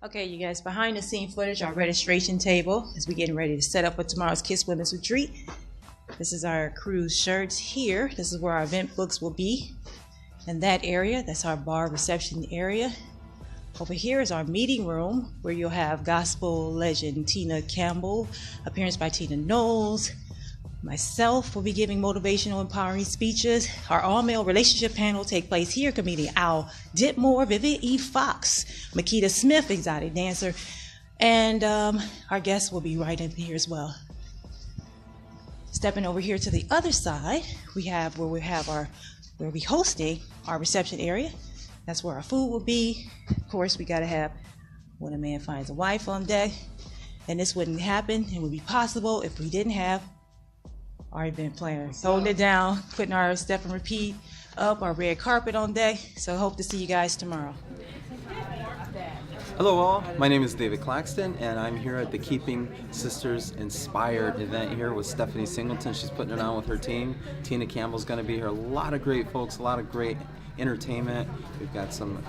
Okay, you guys, behind the scene footage, our registration table as we're getting ready to set up for tomorrow's K.I.S.S Women's Retreat. This is our cruise shirts here. This is where our event books will be. In that area, that's our bar reception area. Over here is our meeting room where you'll have gospel legend Tina Campbell, appearance by Knowles. Myself will be giving motivational, empowering speeches. Our all-male relationship panel will take place here. Comedian Al Ditmore, Vivian E. Fox, Makita Smith, exotic dancer, and our guests will be right in here as well. Stepping over here to the other side, we have where we'll be hosting our reception area. That's where our food will be. Of course, we got to have when a man finds a wife on deck, and this wouldn't happen. It would be possible if we didn't have our event planners holding it down, putting our step and repeat up, our red carpet on deck. So I hope to see you guys tomorrow. Hello all, my name is David Claxton and I'm here at the Keeping Sisters Inspired event here with Stephanie Singleton. She's putting it on with her team. Tina Campbell's going to be here. A lot of great folks, a lot of great entertainment. We've got some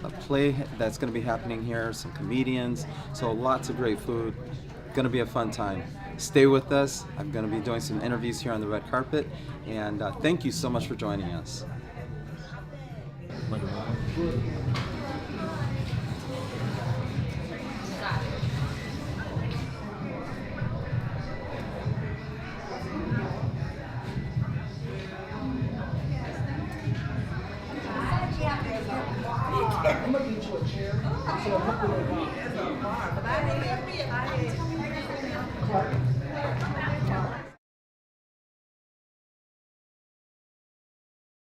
a play that's going to be happening here, some comedians, so lots of great food. Going to be a fun time. Stay with us. I'm going to be doing some interviews here on the red carpet, and thank you so much for joining us. I'm gonna get you a chair. So I'm gonna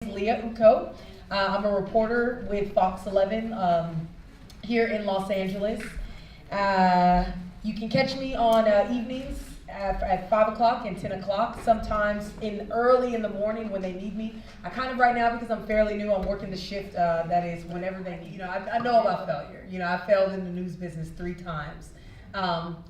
Leah Uko. I'm a reporter with Fox 11 here in Los Angeles. You can catch me on evenings at 5 o'clock and 10 o'clock, sometimes early in the morning when they need me. I kind of right now, because I'm fairly new, I'm working the shift that is whenever they need. I know about failure. I failed in the news business 3 times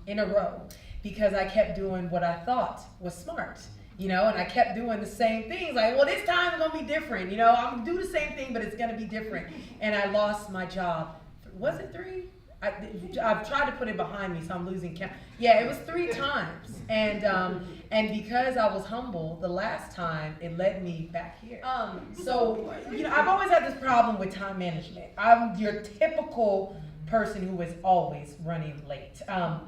in a row because I kept doing what I thought was smart. And I kept doing the same things. Like, well, this time it's gonna be different. I'm gonna do the same thing, but it's gonna be different. And I lost my job. Was it 3? I've tried to put it behind me, so I'm losing count. Yeah, it was 3 times. And because I was humble the last time, it led me back here. So I've always had this problem with time management. I'm your typical person who is always running late,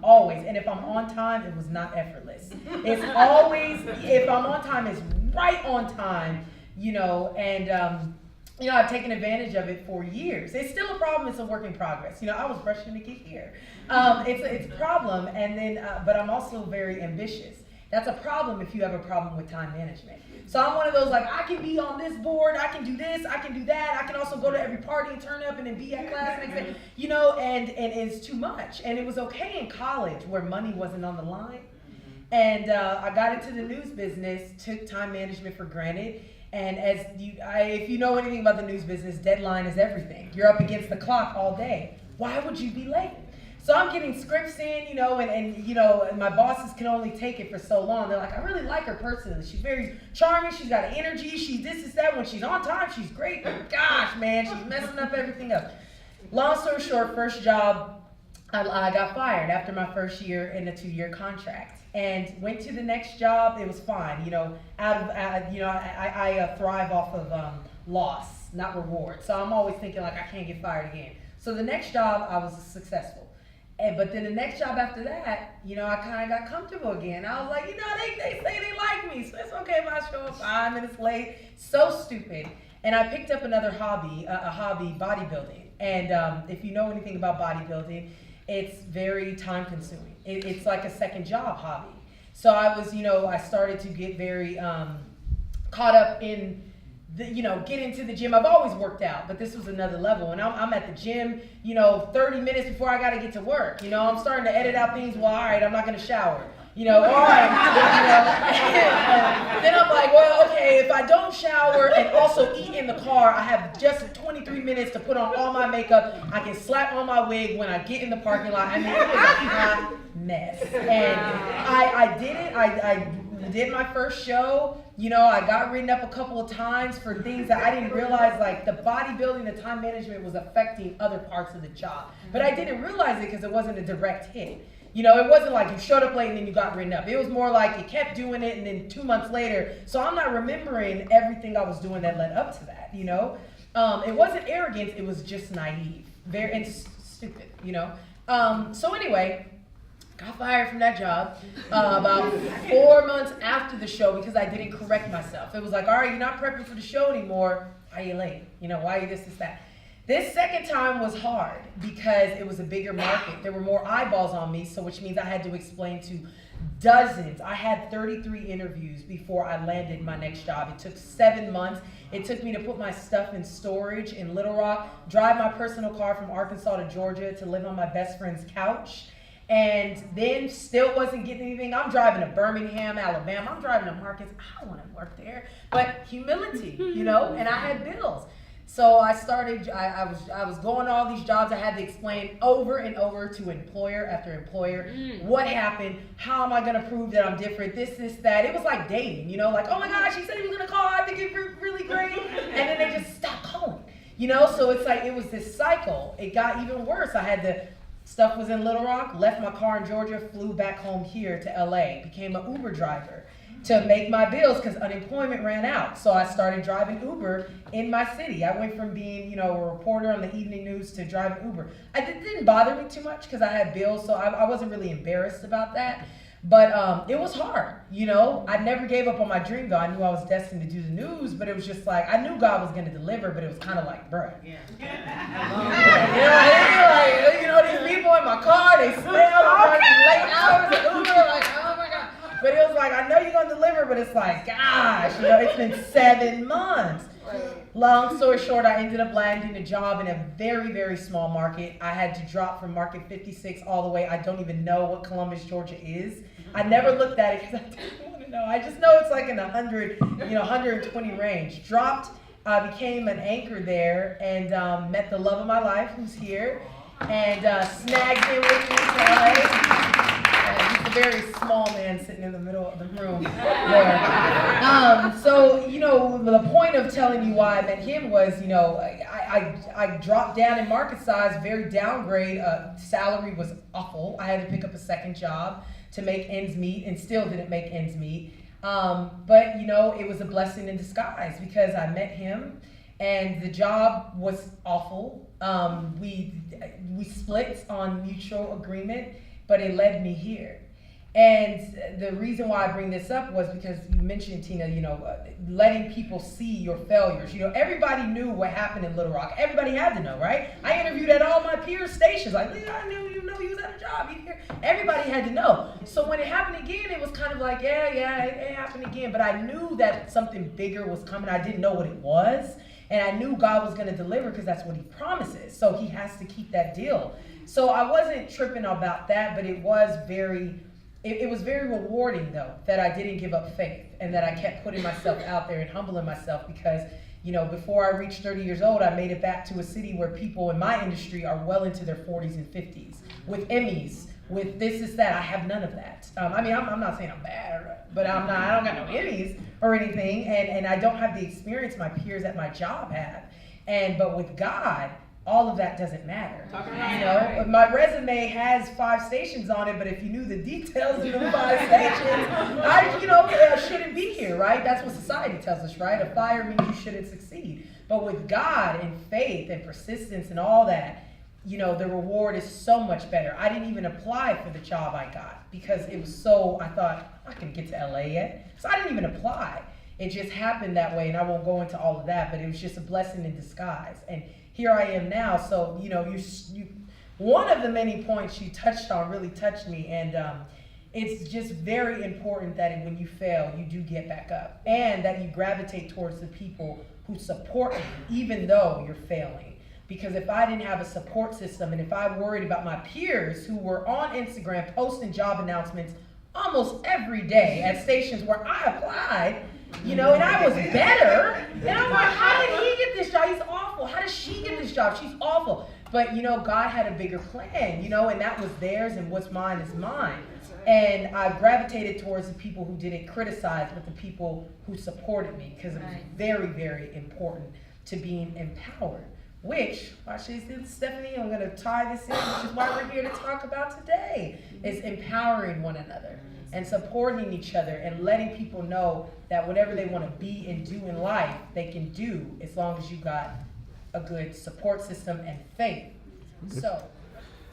always. And if I'm on time, it was not effortless. It's always, if I'm on time, it's right on time, and I've taken advantage of it for years. It's still a problem. It's a work in progress. I was rushing to get here. It's a problem, and then, but I'm also very ambitious. That's a problem if you have a problem with time management. So I'm one of those, like, I can be on this board, I can do this, I can do that, I can also go to every party and turn up and then be at class the next day, and it's too much. And it was okay in college where money wasn't on the line. And I got into the news business, took time management for granted. And if you know anything about the news business, deadline is everything. You're up against the clock all day. Why would you be late? So I'm getting scripts in, and my bosses can only take it for so long. They're like, I really like her personally. She's very charming. She's got energy. She's this is that. When she's on time, she's great. But gosh, man, she's messing up everything up. Long story short, first job, I got fired after my first year in a 2-year contract. And went to the next job. It was fine, I thrive off of loss, not reward. So I'm always thinking like I can't get fired again. So the next job I was successful, but then the next job after that, I kind of got comfortable again. I was like, they say they like me, so it's okay if I show up 5 minutes late. So stupid. And I picked up another hobby, bodybuilding. And if you know anything about bodybuilding, it's very time consuming. It's like a second job hobby. So I was, I started to get very caught up in get into the gym. I've always worked out, but this was another level. And I'm at the gym, 30 minutes before I got to get to work. I'm starting to edit out things. Well, all right, I'm not going to shower. All right. Then I'm like, well, okay, if I don't shower and also eat in the car, I have just 23 minutes to put on all my makeup. I can slap on my wig when I get in the parking lot. I mean, it was a hot mess. And I did it. I did my first show. You know, I got written up a couple of times for things that I didn't realize, like the bodybuilding, the time management was affecting other parts of the job. But I didn't realize it because it wasn't a direct hit. You know, it wasn't like you showed up late and then you got written up. It was more like you kept doing it and then 2 months later. So I'm not remembering everything I was doing that led up to that, you know. It wasn't arrogance, it was just naive. And stupid, you know. So anyway, got fired from that job about 4 months after the show because I didn't correct myself. It was like, all right, you're not prepping for the show anymore. Why are you late? You know, why are you this, that? This second time was hard because it was a bigger market. There were more eyeballs on me, so which means I had to explain to dozens. I had 33 interviews before I landed my next job. It took 7 months. It took me to put my stuff in storage in Little Rock, drive my personal car from Arkansas to Georgia to live on my best friend's couch, and then still wasn't getting anything. I'm driving to Birmingham, Alabama. I'm driving to Marcus. I don't want to work there. But humility, you know, and I had bills. So I started, I was going to all these jobs. I had to explain over and over to employer after employer what happened, how am I going to prove that I'm different, this, that. It was like dating, you know, like, oh my gosh, he said he was going to call, I think it's really great. And then they just stopped calling, you know, so it's like, it was this cycle. It got even worse. I had to, stuff was in Little Rock, left my car in Georgia, flew back home here to LA, became an Uber driver to make my bills because unemployment ran out. So I started driving Uber in my city. I went from being, you know, a reporter on the evening news to driving Uber. It didn't bother me too much because I had bills, so I wasn't really embarrassed about that. But it was hard, you know. I never gave up on my dream though. I knew I was destined to do the news, but it was just like, I knew God was gonna deliver, but it was kind of like, bruh. Yeah. You know, these people in my car, they smell, I'm running late hours at Uber, like, oh my God. But it was like, I know you're going to deliver, but it's like, gosh, you know, it's been 7 months. Right. Long story short, I ended up landing a job in a very, very small market. I had to drop from market 56 all the way. I don't even know what Columbus, Georgia is. I never looked at it because I didn't want to know. I just know it's like in the 100, you know, 120 range. Dropped, became an anchor there and met the love of my life who's here and snagged him with me to LA. He's a very small man sitting in the middle of the room there. So, you know, the point of telling you why I met him was, you know, I dropped down in market size, very downgrade. Salary was awful. I had to pick up a second job to make ends meet and still didn't make ends meet. But, you know, it was a blessing in disguise because I met him and the job was awful. We split on mutual agreement, but it led me here. And the reason why I bring this up was because you mentioned, Tina, you know, letting people see your failures. You know, everybody knew what happened in Little Rock. Everybody had to know, right? I interviewed at all my peers' stations. Like, Leah, I knew you know you was at a job. You here. Everybody had to know. So when it happened again, it was kind of like, yeah, it happened again. But I knew that something bigger was coming. I didn't know what it was. And I knew God was going to deliver because that's what he promises. So he has to keep that deal. So I wasn't tripping about that, but it was very rewarding though, that I didn't give up faith and that I kept putting myself out there and humbling myself because, you know, before I reached 30 years old, I made it back to a city where people in my industry are well into their 40s and 50s with Emmys, with this, that. I have none of that. I mean, I'm not saying I'm bad, but I don't got no Emmys or anything. And I don't have the experience my peers at my job have. But with God, all of that doesn't matter. You know, my resume has 5 stations on it, but if you knew the details of the 5 stations, I shouldn't be here, right? That's what society tells us, right? A fire means you shouldn't succeed. But with God and faith and persistence and all that, you know, the reward is so much better. I didn't even apply for the job I got because it was so, I thought, I can get to LA yet. So I didn't even apply. It just happened that way, and I won't go into all of that, but it was just a blessing in disguise. And here I am now. So, you know, you one of the many points you touched on really touched me. And it's just very important that when you fail, you do get back up. And that you gravitate towards the people who support you, even though you're failing. Because if I didn't have a support system, and if I worried about my peers who were on Instagram posting job announcements almost every day at stations where I applied, you know, and I was better. And I'm like, how did he get this job? He's awful. How does she get this job? She's awful. But, you know, God had a bigger plan, you know, and that was theirs, and what's mine is mine. And I gravitated towards the people who didn't criticize, but the people who supported me, because it was very, very important to being empowered. Which, watch this, Stephanie, I'm going to tie this in, which is why we're here to talk about today, is empowering one another and supporting each other and letting people know that whatever they want to be and do in life, they can do as long as you got a good support system and faith.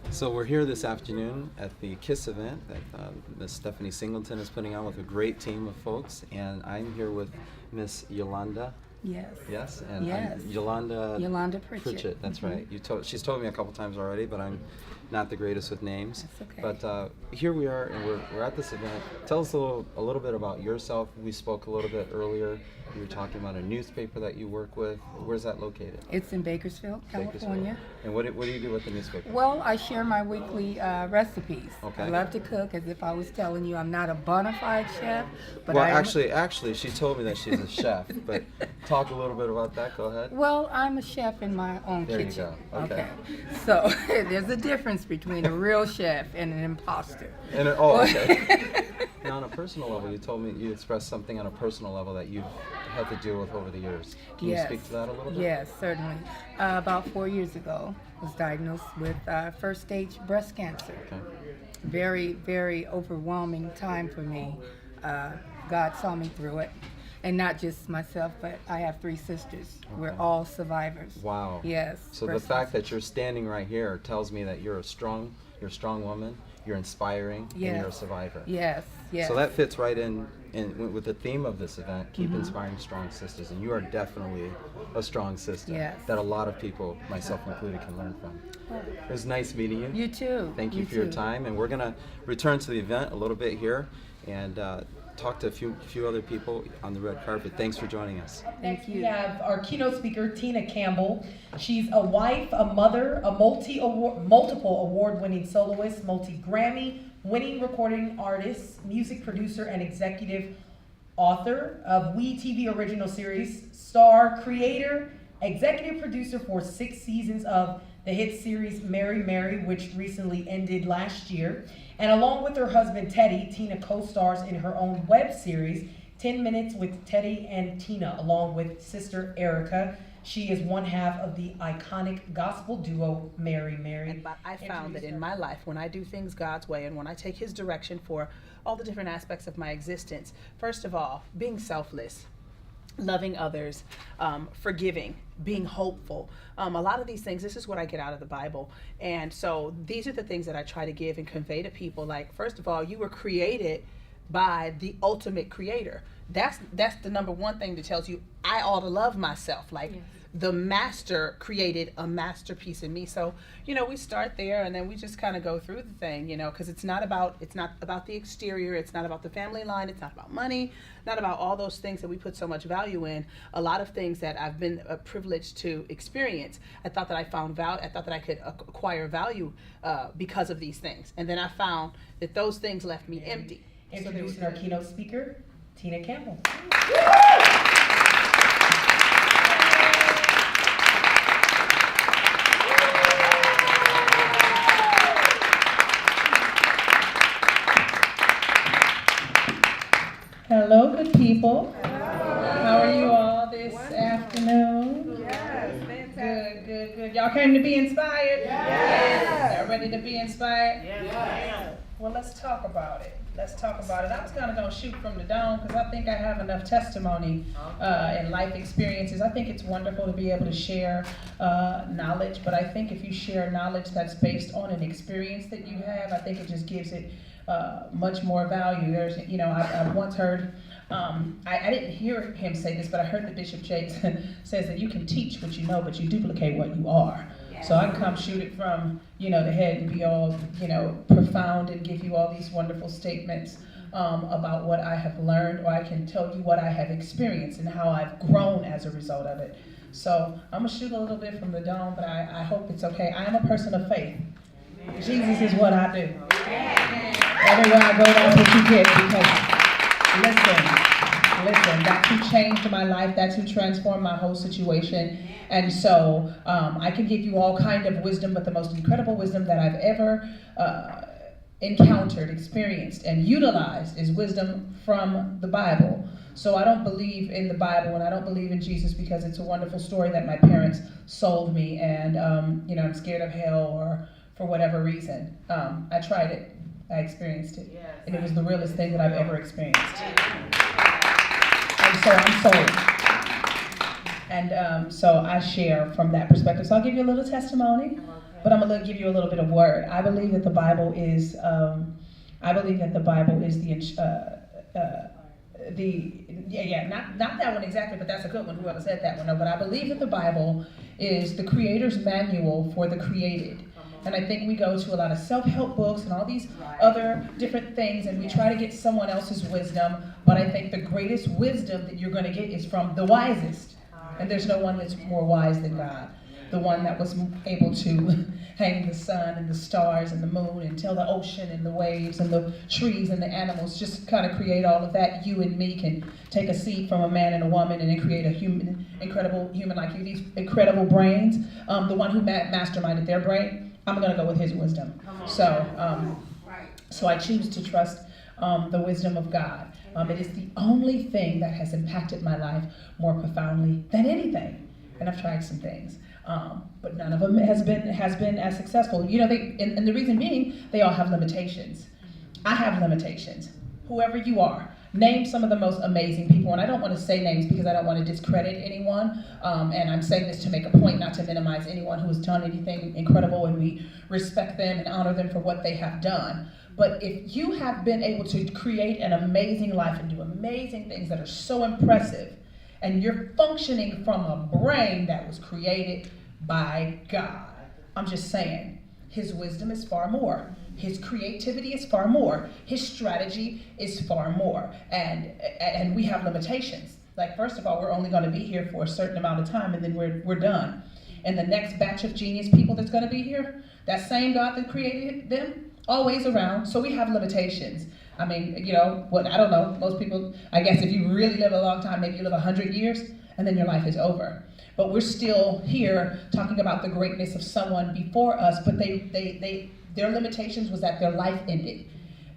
So we're here this afternoon at the K.I.S.S event that Miss Stephanie Singleton is putting on with a great team of folks, and I'm here with Miss Yolanda. Yes. Yes, and Yes. I'm Yolanda Pritchett. That's right. She's told me a couple times already, but I'm not the greatest with names. That's okay. But here we are, and we're at this event. Tell us a little bit about yourself. We spoke a little bit earlier. You were talking about a newspaper that you work with. Where's that located? It's in Bakersfield, California. And what do you do with the newspaper? Well, I share my weekly recipes. Okay. I love to cook. As if I was telling you, I'm not a bona fide chef, but Well, I am. actually, she told me that she's a chef. But talk a little bit about that. Go ahead. Well, I'm a chef in my own There you kitchen. go. Okay. So there's a difference between a real chef and an imposter. Okay. Now, on a personal level, you told me you expressed something on a personal level that you've had to deal with over the years. Can you speak to that a little bit? Yes, certainly. About 4 years ago, I was diagnosed with first stage breast cancer. Okay. Very, very overwhelming time for me. God saw me through it. And not just myself, but I have 3 sisters. Okay. We're all survivors. Wow. Yes. So the fact that you're standing right here tells me that you're a strong woman, you're inspiring, and you're a survivor. Yes, yes. So that fits right in with the theme of this event, Keep Inspiring Strong Sistahs, and you are definitely a strong sister Yes. that a lot of people, myself included, can learn from. It was nice meeting you. You too. Thank you for your time, and we're gonna return to the event a little bit here and talk to a few other people on the red carpet. Thanks for joining us. Next, we have our keynote speaker, Tina Campbell. She's a wife, a mother, a multiple award-winning soloist, multi-Grammy winning recording artist, music producer, and executive author of WE TV original series, star, creator, executive producer for 6 seasons of the hit series Mary Mary, which recently ended last year. And along with her husband Teddy, Tina co-stars in her own web series, 10 Minutes with Teddy and Tina, along with sister Erica. She is one half of the iconic gospel duo Mary Mary. But I found that in my life, when I do things God's way and when I take His direction for all the different aspects of my existence, first of all, being selfless, loving others, forgiving, being hopeful. A lot of these things, this is what I get out of the Bible. And so these are the things that I try to give and convey to people. Like, first of all, you were created by the ultimate creator. That's the number one thing that tells you I ought to love myself. Like, yes. The master created a masterpiece in me. So, we start there and then we just kind of go through the thing, because it's not about the exterior. It's not about the family line. It's not about money, not about all those things that we put so much value in. A lot of things that I've been privileged to experience, I thought that I found value. I thought that I could acquire value because of these things. And then I found that those things left me empty. Introducing our keynote speaker, Tina Campbell. Hello, good people. How are you all this afternoon? Yes, fantastic. Good. Y'all came to be inspired? Yes. Y'all ready to be inspired? Yes. Well, let's talk about it. I was kind of going to shoot from the dome because I think I have enough testimony and life experiences. I think it's wonderful to be able to share knowledge, but I think if you share knowledge that's based on an experience that you have, I think it just gives it much more value. There's, I've once heard, I didn't hear him say this, but I heard that Bishop Jakes says that you can teach what you know, but you duplicate what you are. So I can come shoot it from, the head and be all, profound and give you all these wonderful statements about what I have learned, or I can tell you what I have experienced and how I've grown as a result of it. So I'm gonna shoot a little bit from the dome, but I hope it's okay. I am a person of faith. Jesus is what I do. Everywhere I go, that's what you get, because listen, that's who changed my life. That's who transformed my whole situation. And so I can give you all kind of wisdom, but the most incredible wisdom that I've ever encountered, experienced, and utilized is wisdom from the Bible. So I don't believe in the Bible, and I don't believe in Jesus because it's a wonderful story that my parents sold me, and I'm scared of hell or for whatever reason. I tried it, I experienced it, and it was the realest thing that I've ever experienced. And so I'm sold. And so I share from that perspective. So I'll give you a little testimony, but I'm going to give you a little bit of word. I believe that the Bible is not that one exactly, but that's a good one. Whoever said that one, no. But I believe that the Bible is the Creator's manual for the created. And I think we go to a lot of self-help books and all these other different things, and we try to get someone else's wisdom. But I think the greatest wisdom that you're going to get is from the wisest. And there's no one that's more wise than God. The one that was able to hang the sun and the stars and the moon and tell the ocean and the waves and the trees and the animals, just kind of create all of that. You and me can take a seed from a man and a woman and then create a incredible human like you. These incredible brains, the one who masterminded their brain, I'm going to go with his wisdom. So I choose to trust the wisdom of God. It is the only thing that has impacted my life more profoundly than anything. And I've tried some things, but none of them has been as successful. And the reason being, they all have limitations. I have limitations. Whoever you are, name some of the most amazing people. And I don't want to say names because I don't want to discredit anyone. And I'm saying this to make a point, not to minimize anyone who has done anything incredible, and we respect them and honor them for what they have done. But if you have been able to create an amazing life and do amazing things that are so impressive, and you're functioning from a brain that was created by God, I'm just saying, his wisdom is far more. His creativity is far more. His strategy is far more. And we have limitations. Like, first of all, we're only going to be here for a certain amount of time, and then we're done. And the next batch of genius people that's going to be here, that same God that created them, always around. So we have limitations. I mean, I don't know, most people, I guess if you really live a long time, maybe you live 100 years and then your life is over. But we're still here talking about the greatness of someone before us, but their limitations was that their life ended.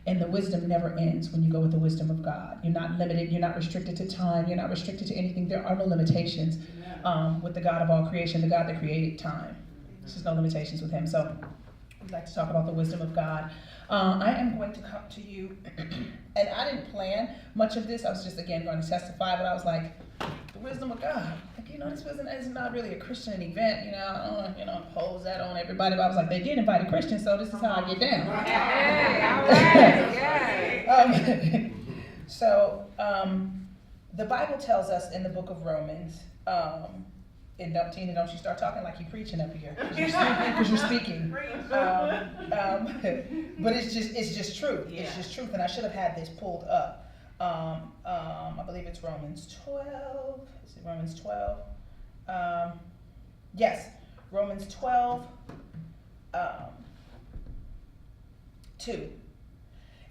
And the wisdom never ends when you go with the wisdom of God. You're not limited, you're not restricted to time, you're not restricted to anything. There are no limitations with the God of all creation, the God that created time. There's just no limitations with him. So I'd like to talk about the wisdom of God. I am going to come to you, and I didn't plan much of this. I was just, again, going to testify, but I was like, the wisdom of God. Like, this is not really a Christian event. I don't want to, impose that on everybody. But I was like, they did invite a Christian, so this is how I get down. Hey, all right, So, the Bible tells us in the book of Romans, and Tina, don't you start talking like you're preaching up here, because you're speaking. But it's just truth. Yeah. It's just truth, and I should have had this pulled up. I believe it's Romans 12. Is it Romans 12? Yes, Romans 12. 2.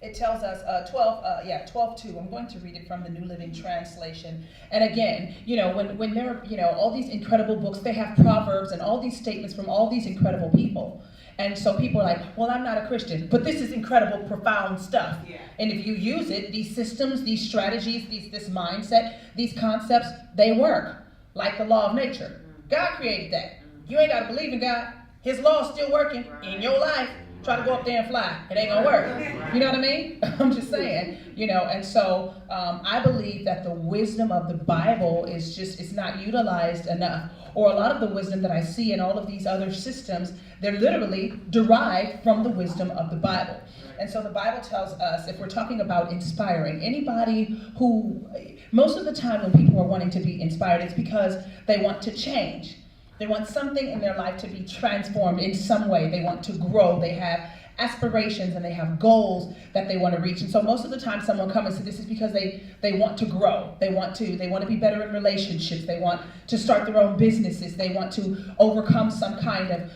It tells us 12:2. I'm going to read it from the New Living Translation. And again, when there are, all these incredible books, they have proverbs and all these statements from all these incredible people. And so people are like, well, I'm not a Christian, but this is incredible, profound stuff. Yeah. And if you use it, these systems, these strategies, this mindset, these concepts, they work. Like the law of nature. God created that. You ain't got to believe in God. His law is still working in your life. Try to go up there and fly. It ain't gonna work. You know what I mean? I'm just saying, and so I believe that the wisdom of the Bible it's not utilized enough. Or a lot of the wisdom that I see in all of these other systems, they're literally derived from the wisdom of the Bible. And so the Bible tells us, if we're talking about inspiring, anybody who, most of the time when people are wanting to be inspired, it's because they want to change. They want something in their life to be transformed in some way. They want to grow. They have aspirations and they have goals that they want to reach. And so most of the time someone comes and says this is because they want to grow. They want to be better in relationships. They want to start their own businesses. They want to overcome some kind of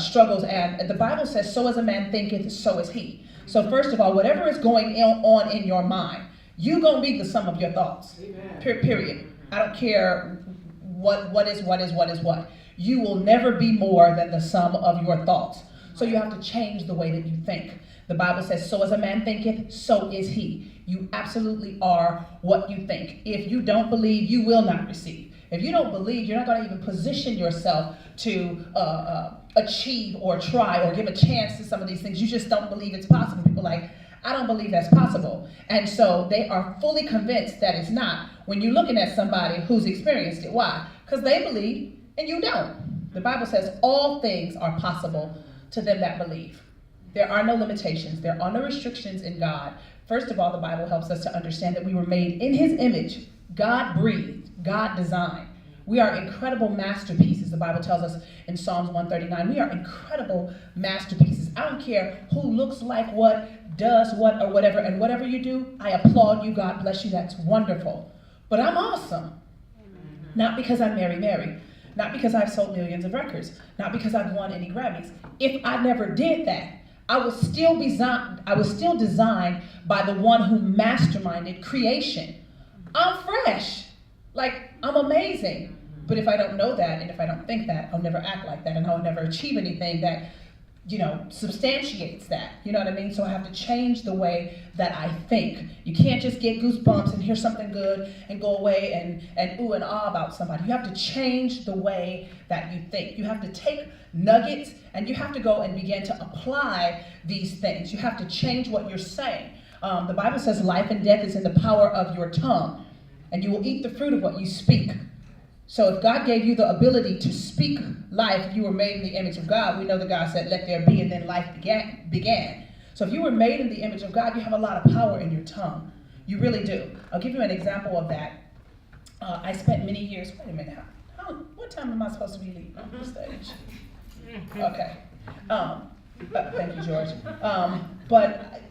struggles. And the Bible says, so as a man thinketh, so is he. So first of all, whatever is going on in your mind, you're going to be the sum of your thoughts. Period. I don't care what is what. You will never be more than the sum of your thoughts. So you have to change the way that you think. The Bible says, so as a man thinketh, so is he. You absolutely are what you think. If you don't believe, you will not receive. If you don't believe, you're not going to even position yourself to achieve or try or give a chance to some of these things. You just don't believe it's possible. People are like, I don't believe that's possible. And so they are fully convinced that it's not when you're looking at somebody who's experienced it. Why? Because they believe and you don't. The Bible says all things are possible to them that believe. There are no limitations. There are no restrictions in God. First of all, the Bible helps us to understand that we were made in his image. God breathed. God designed. We are incredible masterpieces. The Bible tells us in Psalms 139, we are incredible masterpieces. I don't care who looks like what, does what, or whatever. And whatever you do, I applaud you. God bless you. That's wonderful. But I'm awesome. Not because I'm Mary. Not because I've sold millions of records. Not because I've won any Grammys. If I never did that, I was still designed by the one who masterminded creation. I'm fresh. Like, I'm amazing. But if I don't know that, and if I don't think that, I'll never act like that, and I'll never achieve anything that, substantiates that. You know what I mean? So I have to change the way that I think. You can't just get goosebumps and hear something good and go away and ooh and ah about somebody. You have to change the way that you think. You have to take nuggets and you have to go and begin to apply these things. You have to change what you're saying. The Bible says life and death is in the power of your tongue, and you will eat the fruit of what you speak. So if God gave you the ability to speak life, you were made in the image of God. We know that God said, let there be, and then life began. So if you were made in the image of God, you have a lot of power in your tongue. You really do. I'll give you an example of that. I spent many years, wait a minute, what time am I supposed to be leaving the stage? Okay. Thank you, George. But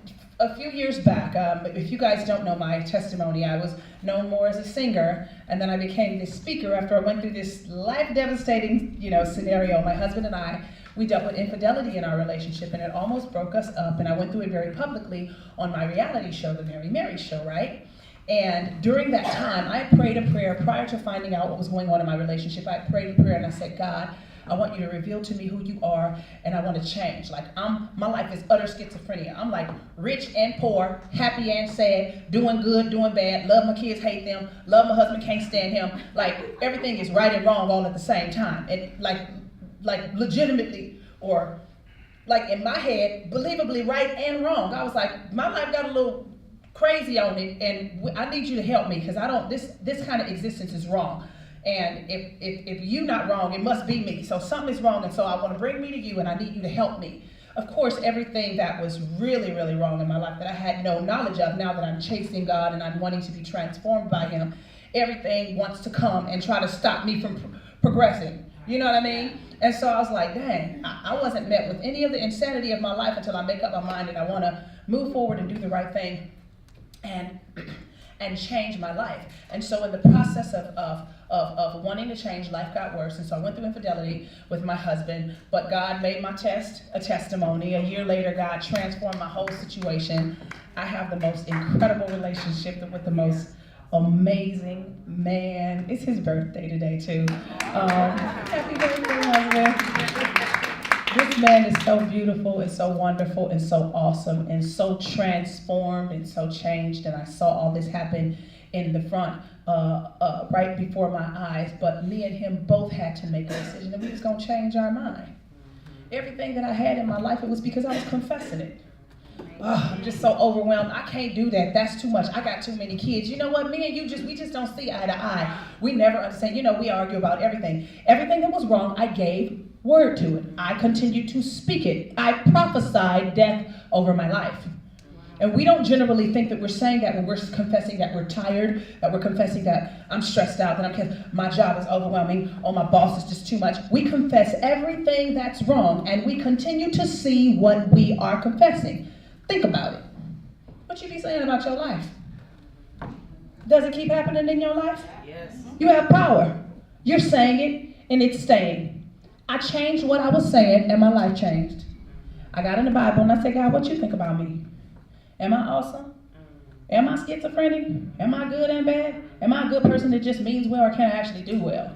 a few years back, if you guys don't know my testimony, I was known more as a singer, and then I became this speaker after I went through this life-devastating, scenario. My husband and I, we dealt with infidelity in our relationship, and it almost broke us up, and I went through it very publicly on my reality show, The Mary Show, right? And during that time, I prayed a prayer prior to finding out what was going on in my relationship. I prayed a prayer, and I said, God, I want you to reveal to me who you are, and I want to change. Like, my life is utter schizophrenia. I'm like rich and poor, happy and sad, doing good, doing bad, love my kids, hate them, love my husband, can't stand him. Like, everything is right and wrong all at the same time. And like legitimately, or like in my head, believably right and wrong. I was like, my life got a little crazy on it, and I need you to help me, because this kind of existence is wrong. And if you're not wrong, it must be me. So something is wrong, and so I want to bring me to you, and I need you to help me. Of course, everything that was really, really wrong in my life that I had no knowledge of, now that I'm chasing God and I'm wanting to be transformed by him, everything wants to come and try to stop me from progressing. You know what I mean? And so I was like, dang, I wasn't met with any of the insanity of my life until I make up my mind and I want to move forward and do the right thing and change my life. And so in the process of wanting to change, life got worse. And so I went through infidelity with my husband, but God made my test a testimony. A year later, God transformed my whole situation. I have the most incredible relationship with the most amazing man. It's his birthday today, too. Happy birthday, husband. This man is so beautiful and so wonderful and so awesome and so transformed and so changed. And I saw all this happen in the front right before my eyes. But me and him both had to make a decision that we was going to change our mind. Everything that I had in my life, it was because I was confessing it. I'm just so overwhelmed. I can't do that. That's too much. I got too many kids. You know what? Me and you we just don't see eye to eye. We never understand. We argue about everything. Everything that was wrong, I gave word to it. I continued to speak it. I prophesied death over my life. And we don't generally think that we're saying that when we're confessing that we're tired, that we're confessing that I'm stressed out, that my job is overwhelming, or my boss is just too much. We confess everything that's wrong, and we continue to see what we are confessing. Think about it. What you be saying about your life? Does it keep happening in your life? Yes. You have power. You're saying it, and it's staying. I changed what I was saying, and my life changed. I got in the Bible, and I said, God, what you think about me? Am I awesome? Am I schizophrenic? Am I good and bad? Am I a good person that just means well, or can I actually do well?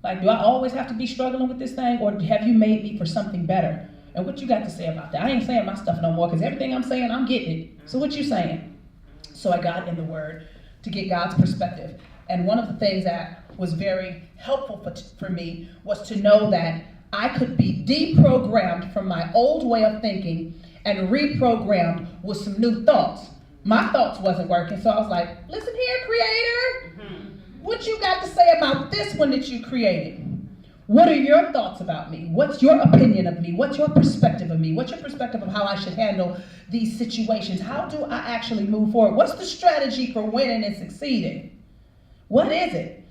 Like, do I always have to be struggling with this thing, or have you made me for something better? And what you got to say about that? I ain't saying my stuff no more because everything I'm saying, I'm getting it. So what you saying? So I got in the Word to get God's perspective. And one of the things that was very helpful for me was to know that I could be deprogrammed from my old way of thinking and reprogrammed with some new thoughts. My thoughts wasn't working, so I was like, listen here, Creator. What you got to say about this one that you created? What are your thoughts about me? What's your opinion of me? What's your perspective of me? What's your perspective of how I should handle these situations? How do I actually move forward? What's the strategy for winning and succeeding? What is it?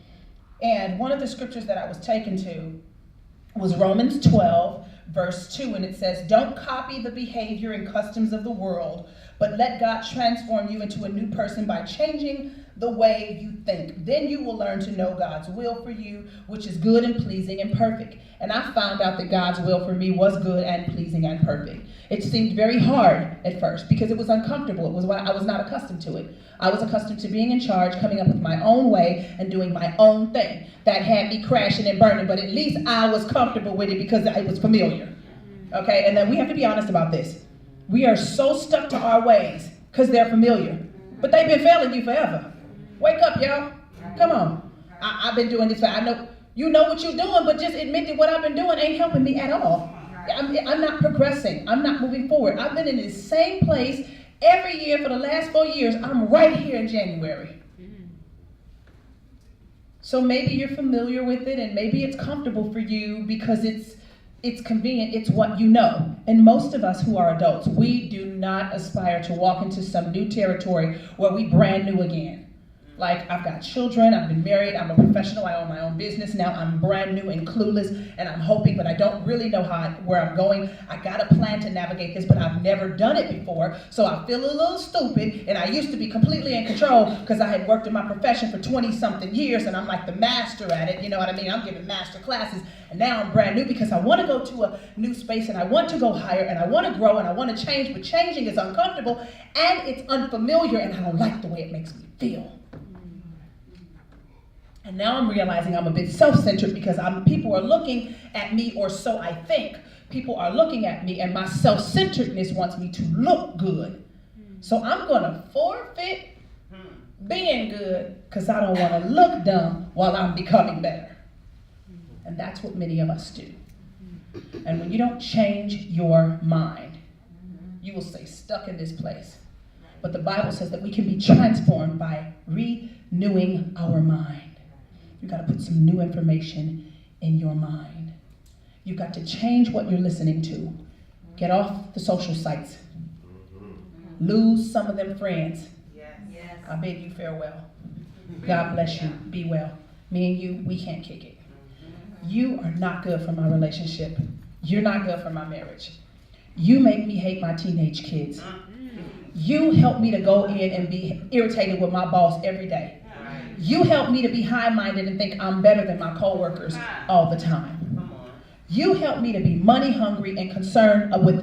And one of the scriptures that I was taken to was Romans 12, verse 2, and it says, don't copy the behavior and customs of the world, but let God transform you into a new person by changing the way you think. Then you will learn to know God's will for you, which is good and pleasing and perfect. And I found out that God's will for me was good and pleasing and perfect. It seemed very hard at first because it was uncomfortable. It was why I was not accustomed to it. I was accustomed to being in charge, coming up with my own way and doing my own thing. That had me crashing and burning, but at least I was comfortable with it because it was familiar. Okay, and then we have to be honest about this. We are so stuck to our ways because they're familiar, but they've been failing you forever. Wake up, y'all. Come on. I've been doing this. I know you know what you're doing, but just admit that what I've been doing ain't helping me at all. I'm not progressing. I'm not moving forward. I've been in the same place every year for the last 4 years. I'm right here in January. So maybe you're familiar with it, and maybe it's comfortable for you because it's convenient, it's what you know. And most of us who are adults, we do not aspire to walk into some new territory where we brand new again. Like, I've got children, I've been married, I'm a professional, I own my own business now, I'm brand new and clueless, and I'm hoping, but I don't really know where I'm going. I got a plan to navigate this, but I've never done it before, so I feel a little stupid, and I used to be completely in control because I had worked in my profession for 20-something years, and I'm like the master at it, you know what I mean? I'm giving master classes, and now I'm brand new because I want to go to a new space, and I want to go higher, and I want to grow, and I want to change, but changing is uncomfortable, and it's unfamiliar, and I don't like the way it makes me feel. And now I'm realizing I'm a bit self-centered because people are looking at me, or so I think. People are looking at me, and my self-centeredness wants me to look good. So I'm going to forfeit being good because I don't want to look dumb while I'm becoming better. And that's what many of us do. And when you don't change your mind, you will stay stuck in this place. But the Bible says that we can be transformed by renewing our mind. You got to put some new information in your mind. You've got to change what you're listening to. Get off the social sites. Lose some of them friends. I bid you farewell. God bless you. Be well. Me and you, we can't kick it. You are not good for my relationship. You're not good for my marriage. You make me hate my teenage kids. You help me to go in and be irritated with my boss every day. You help me to be high-minded and think I'm better than my coworkers all the time. You help me to be money-hungry and concerned with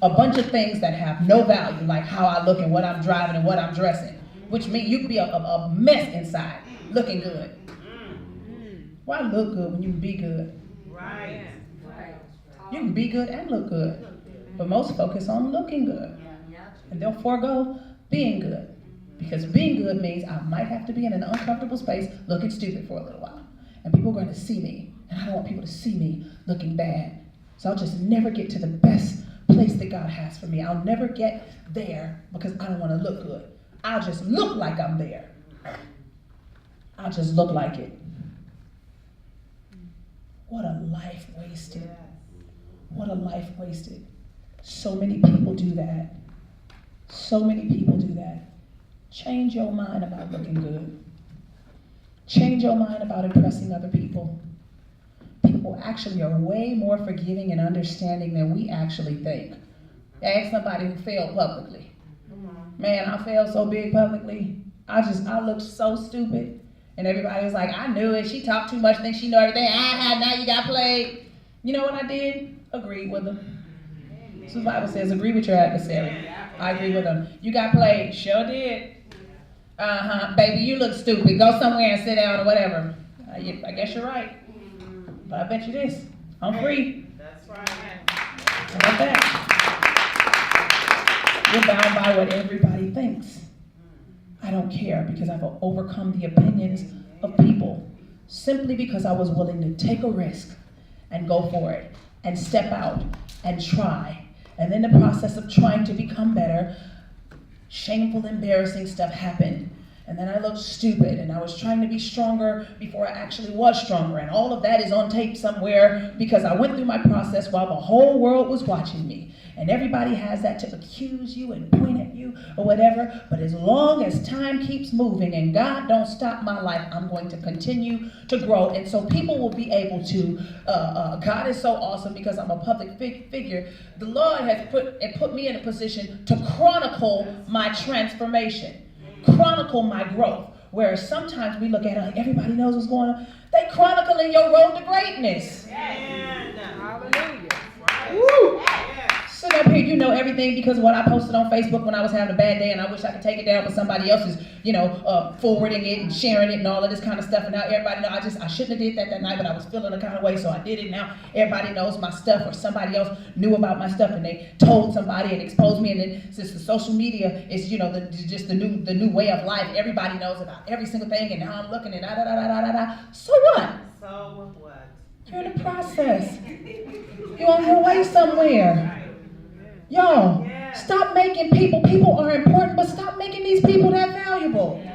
a bunch of things that have no value, like how I look and what I'm driving and what I'm dressing, which means you can be a mess inside, looking good. Why look good when you can be good? Right. You can be good and look good, but most focus on looking good, and they'll forego being good. Because being good means I might have to be in an uncomfortable space looking stupid for a little while. And people are going to see me. And I don't want people to see me looking bad. So I'll just never get to the best place that God has for me. I'll never get there because I don't want to look good. I'll just look like I'm there. I'll just look like it. What a life wasted. What a life wasted. So many people do that. So many people do that. Change your mind about looking good. Change your mind about impressing other people. People actually are way more forgiving and understanding than we actually think. Ask somebody who failed publicly. Man, I failed so big publicly. I looked so stupid. And everybody was like, I knew it. She talked too much, thinks she know everything. Now you got played. You know what I did? Agreed with them. So the Bible says, agree with your adversary. I agree with them. You got played. Sure did. Baby, you look stupid. Go somewhere and sit down or whatever. I guess you're right. But I bet you this. I'm free. That's right. How about that? You're bound by what everybody thinks. I don't care because I've overcome the opinions of people simply because I was willing to take a risk and go for it and step out and try. And in the process of trying to become better, shameful, embarrassing stuff happened. And then I looked stupid, and I was trying to be stronger before I actually was stronger. And all of that is on tape somewhere because I went through my process while the whole world was watching me. And everybody has that to accuse you and point at you or whatever. But as long as time keeps moving and God don't stop my life, I'm going to continue to grow. And so people will be able to, God is so awesome because I'm a public figure. The Lord has put me in a position to chronicle my transformation. Chronicle my growth. Whereas sometimes we look at it like everybody knows what's going on. They chronicling your road to greatness. Hallelujah. Woo! Sit up here, you know everything because of what I posted on Facebook when I was having a bad day and I wish I could take it down, but somebody else is, forwarding it and sharing it and all of this kind of stuff. And now everybody knows I shouldn't have did that night, but I was feeling a kind of way, so I did it. Now everybody knows my stuff, or somebody else knew about my stuff and they told somebody and exposed me. And then since the social media is, just the new way of life, everybody knows about every single thing. And now I'm looking at So what? So what? You're in the process. You're on your way somewhere. Y'all, stop making people are important, but stop making these people that valuable.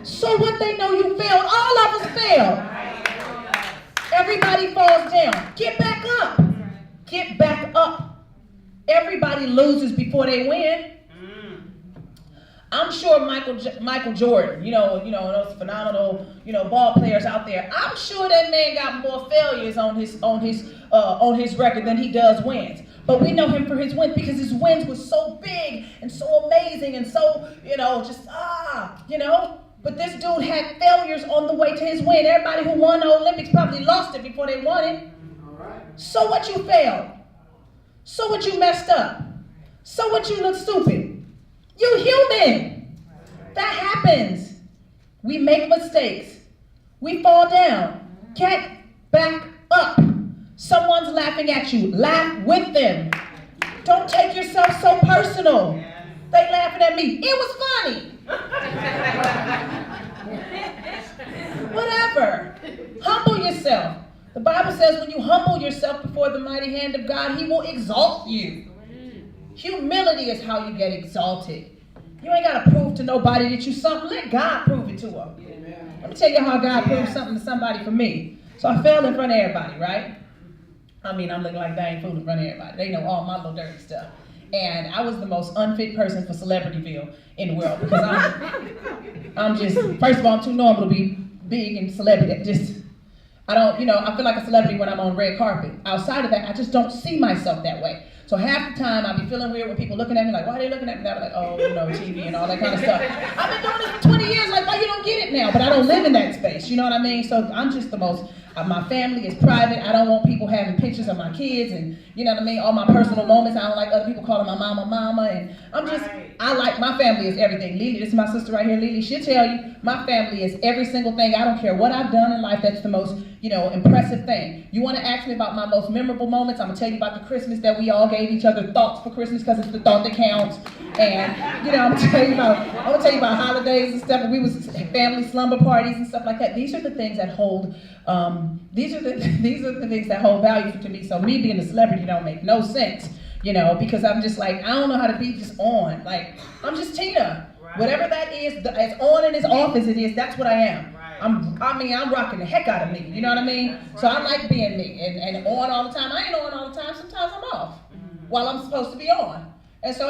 So what? They know you failed. All of us fail. Everybody falls down. Get back up. Get back up. Everybody loses before they win. I'm sure Michael Jordan, those phenomenal, ball players out there. I'm sure that man got more failures on his record than he does wins. But we know him for his wins because his wins were so big and so amazing and so, But this dude had failures on the way to his win. Everybody who won the Olympics probably lost it before they won it. So what, you failed? So what, you messed up? So what, you look stupid? You human. That happens. We make mistakes. We fall down. Get back up. Someone's laughing at you. Laugh with them. Don't take yourself so personal. They laughing at me. It was funny. Whatever. Humble yourself. The Bible says when you humble yourself before the mighty hand of God, he will exalt you. Humility is how you get exalted. You ain't got to prove to nobody that you something. Let God prove it to them. Let me tell you how God proved something to somebody for me. So I fell in front of everybody, right? I'm looking like dang fool in front of everybody. They know all my little dirty stuff. And I was the most unfit person for Celebrityville in the world because I'm just, first of all, I'm too normal to be big and celebrity. I feel like a celebrity when I'm on red carpet. Outside of that, I just don't see myself that way. So half the time I'll be feeling weird when people looking at me like, why are they looking at me? I'll be like, oh, TV and all that kind of stuff. I've been doing this for 20 years, like, why you don't get it now? But I don't live in that space, you know what I mean? So I'm just the most, my family is private. I don't want people having pictures of my kids and, you know what I mean? All my personal moments. I don't like other people calling my mama. And I like, my family is everything. Lily, this is my sister right here, Lily. She'll tell you, my family is every single thing. I don't care what I've done in life. That's the most, impressive thing. You want to ask me about my most memorable moments? I'm going to tell you about the Christmas that we all gave each other thoughts for Christmas because it's the thought that counts. And, I'm going to tell you about holidays and stuff. And we was family slumber parties and stuff like that. These are the things that hold, these are the things that hold value to me. So me being a celebrity don't make no sense, because I'm just like, I don't know how to be just on. Like, I'm just Tina. Whatever that is, as on and as off as it is, that's what I am. I'm rocking the heck out of me, you know what I mean? So I like being me and on all the time. I ain't on all the time. Sometimes I'm off while I'm supposed to be on. And so,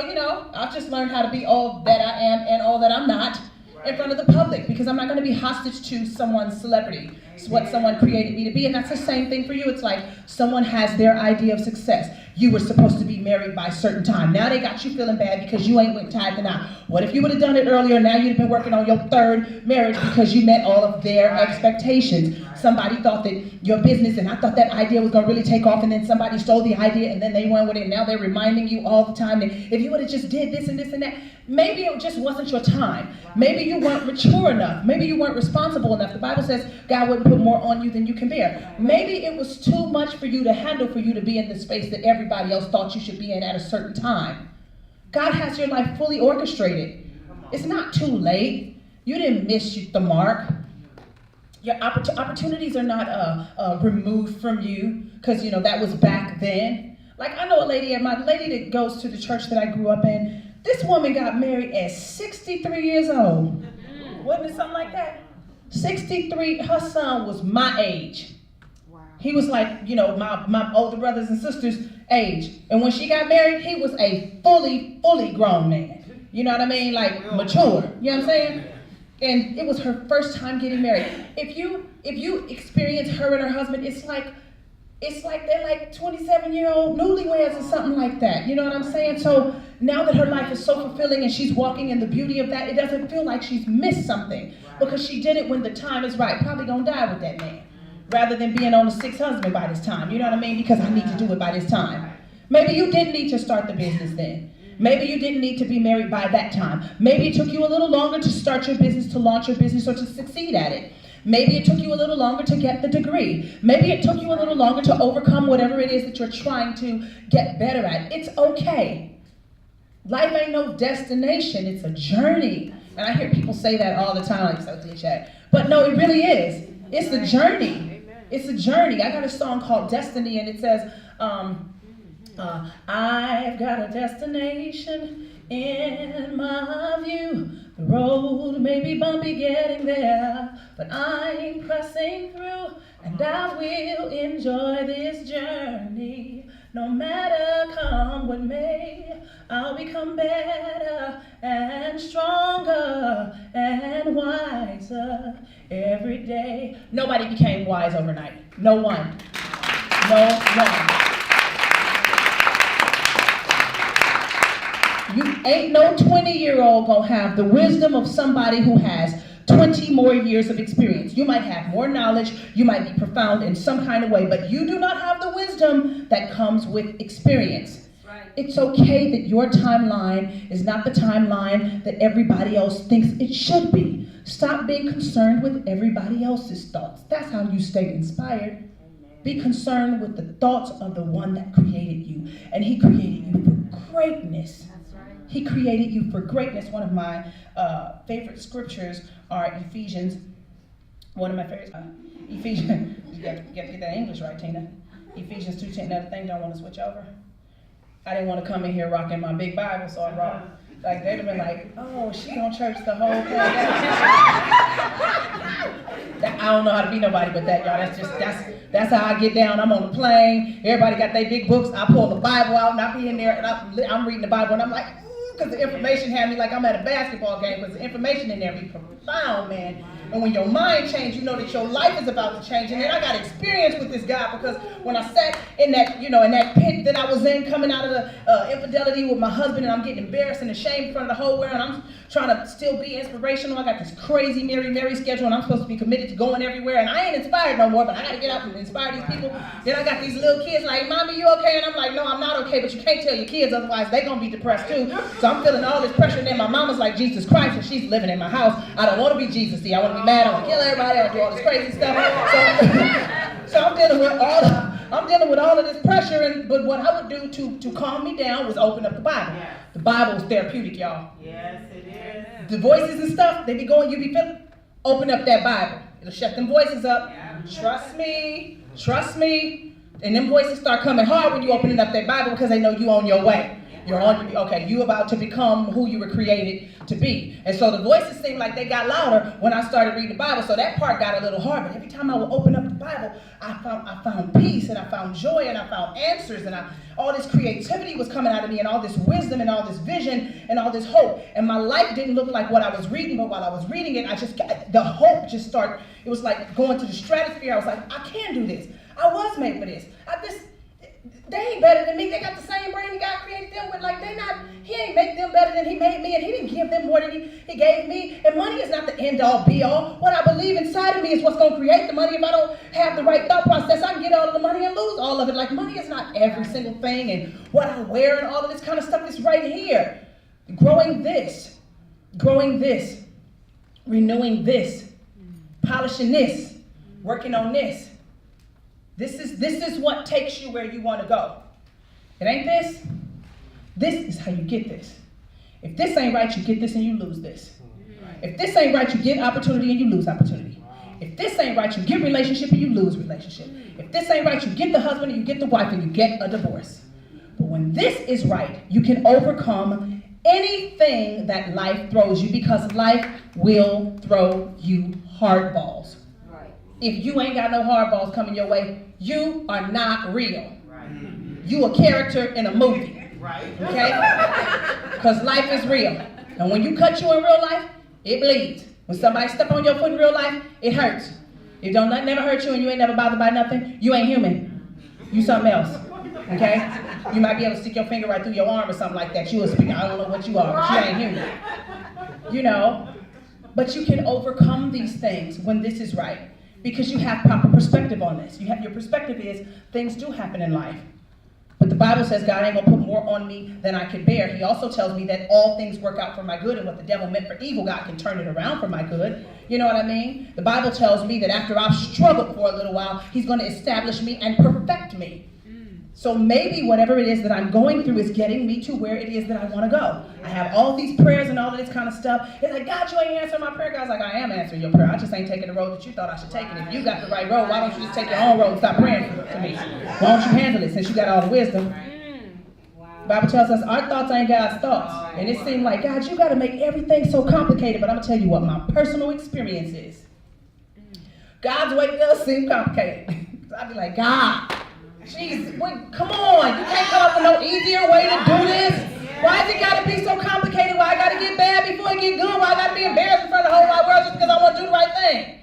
I've just learned how to be all that I am and all that I'm not in front of the public because I'm not going to be hostage to someone's celebrity. It's what someone created me to be. And that's the same thing for you. It's like someone has their idea of success. You were supposed to be married by a certain time. Now they got you feeling bad because you ain't went tied the knot. What if you would have done it earlier? Now you'd have been working on your third marriage because you met all of their expectations. somebody thought that your business, and I thought that idea was going to really take off, and then somebody stole the idea, and then they went with it, and now they're reminding you all the time that if you would have just did this and this and that, maybe it just wasn't your time. Maybe you weren't mature enough. Maybe you weren't responsible enough. The Bible says God wouldn't put more on you than you can bear. Maybe it was too much for you to handle, for you to be in the space that everybody else thought you should be in at a certain time. God has your life fully orchestrated. It's not too late. You didn't miss the mark. Your opportunities are not removed from you because, that was back then. Like, I know a lady that goes to the church that I grew up in. This woman got married at 63 years old. Wasn't it something like that? 63, her son was my age. Wow. He was like, my older brothers and sisters' age. And when she got married, he was a fully grown man. You know what I mean? Like, mature. You know what I'm saying? And it was her first time getting married. If you experience her and her husband, it's like they're like 27-year-old newlyweds or something like that. You know what I'm saying? So now that her life is so fulfilling and she's walking in the beauty of that, it doesn't feel like she's missed something because she did it when the time is right. Probably gonna die with that man rather than being on a sixth husband by this time. You know what I mean? Because I need to do it by this time. Maybe you didn't need to start the business then. Maybe you didn't need to be married by that time. Maybe it took you a little longer to start your business, to launch your business, or to succeed at it. Maybe it took you a little longer to get the degree. Maybe it took you a little longer to overcome whatever it is that you're trying to get better at. It's okay. Life ain't no destination, it's a journey. And I hear people say that all the time, like, so cliche. But no, it really is. It's a journey. It's a journey. I got a song called Destiny, and it says, I've got a destination in my view. The road may be bumpy getting there, but I'm pressing through, and I will enjoy this journey. No matter come what may, I'll become better and stronger and wiser every day. Nobody became wise overnight. No one. No one. You ain't no 20-year-old gonna have the wisdom of somebody who has 20 more years of experience. You might have more knowledge, you might be profound in some kind of way, but you do not have the wisdom that comes with experience. Right. It's okay that your timeline is not the timeline that everybody else thinks it should be. Stop being concerned with everybody else's thoughts. That's how you stay inspired. Amen. Be concerned with the thoughts of the one that created you, and he created you for greatness. He created you for greatness. One of my favorite scriptures are Ephesians. One of my favorites, Ephesians. You got to get that English right, Tina. Ephesians 2:10. Now the thing don't want to switch over. I didn't want to come in here rocking my big Bible, so I brought. Like they'd have been like, "Oh, she's on church the whole time." I don't know how to be nobody but that, y'all. That's how I get down. I'm on the plane. Everybody got their big books. I pull the Bible out and I be in there and I'm reading the Bible and I'm like. Because the information had me like I'm at a basketball game, because the information in there be profound, man. And when your mind changes, you know that your life is about to change. And then I got experience with this guy, because when I sat in that, in that pit that I was in, coming out of the infidelity with my husband, and I'm getting embarrassed and ashamed in front of the whole world, and I'm trying to still be inspirational. I got this crazy Mary schedule, and I'm supposed to be committed to going everywhere, and I ain't inspired no more, but I got to get out and inspire these people. Then I got these little kids like, "Mommy, you okay?" And I'm like, "No, I'm not okay," but you can't tell your kids, otherwise they going to be depressed too. So I'm feeling all this pressure, and then my mama's like Jesus Christ, and she's living in my house. I don't want to be Jesus. See, I want to be mad. I want to kill everybody. I want to do all this crazy stuff. So I'm dealing with all of this pressure, but what I would do to calm me down was open up the Bible. Yes. The Bible is therapeutic, y'all. Yes, it is. The voices and stuff, they be going, you be feeling, open up that Bible. It'll shut them voices up. Yeah. Trust me. And them voices start coming hard when you opening up that Bible, because they know you on your way. You about to become who you were created to be. And so the voices seemed like they got louder when I started reading the Bible. So that part got a little hard. But every time I would open up the Bible, I found peace, and I found joy, and I found answers, and all this creativity was coming out of me, and all this wisdom, and all this vision, and all this hope. And my life didn't look like what I was reading, but while I was reading it, the hope just started. It was like going to the stratosphere. I was like, I can do this. I was made for this. they ain't better than me. They got the same brain God created them with. Like, he ain't make them better than he made me, and he didn't give them more than he gave me. And money is not the end all be all. What I believe inside of me is what's going to create the money. If I don't have the right thought process, I can get all of the money and lose all of it. Like, money is not every single thing, and what I wear and all of this kind of stuff is right here. Growing this, renewing this, polishing this, working on this. This is what takes you where you want to go. It ain't this. This is how you get this. If this ain't right, you get this and you lose this. If this ain't right, you get opportunity and you lose opportunity. If this ain't right, you get relationship and you lose relationship. If this ain't right, you get the husband and you get the wife and you get a divorce. But when this is right, you can overcome anything that life throws you, because life will throw you hardballs. If you ain't got no hardballs coming your way, you are not real. You a character in a movie. Okay? Because life is real. And when you cut you in real life, it bleeds. When somebody step on your foot in real life, it hurts. If don't nothing never hurt you and you ain't never bothered by nothing, you ain't human. You something else. Okay? You might be able to stick your finger right through your arm or something like that. You a speaker. I don't know what you are, but you ain't human. You know? But you can overcome these things when this is right, because you have proper perspective on this. Your perspective is things do happen in life. But the Bible says God ain't gonna put more on me than I can bear. He also tells me that all things work out for my good, and what the devil meant for evil, God can turn it around for my good. You know what I mean? The Bible tells me that after I've struggled for a little while, he's gonna establish me and perfect me. So maybe whatever it is that I'm going through is getting me to where it is that I want to go. I have all these prayers and all of this kind of stuff. It's like, God, you ain't answering my prayer. God's like, I am answering your prayer. I just ain't taking the road that you thought I should take. And if you got the right road, why don't you just take your own road and stop praying to me? Why don't you handle it since you got all the wisdom? The Bible tells us our thoughts ain't God's thoughts. And it seemed like, God, you got to make everything so complicated. But I'm going to tell you what my personal experience is. God's way does seem complicated. So I'd be like, God, jeez, come on. You can't come up with no easier way to do this. Why has it got to be so complicated? Why I got to get bad before it get good? Why I got to be embarrassed in front of the whole wide world just because I want to do the right thing?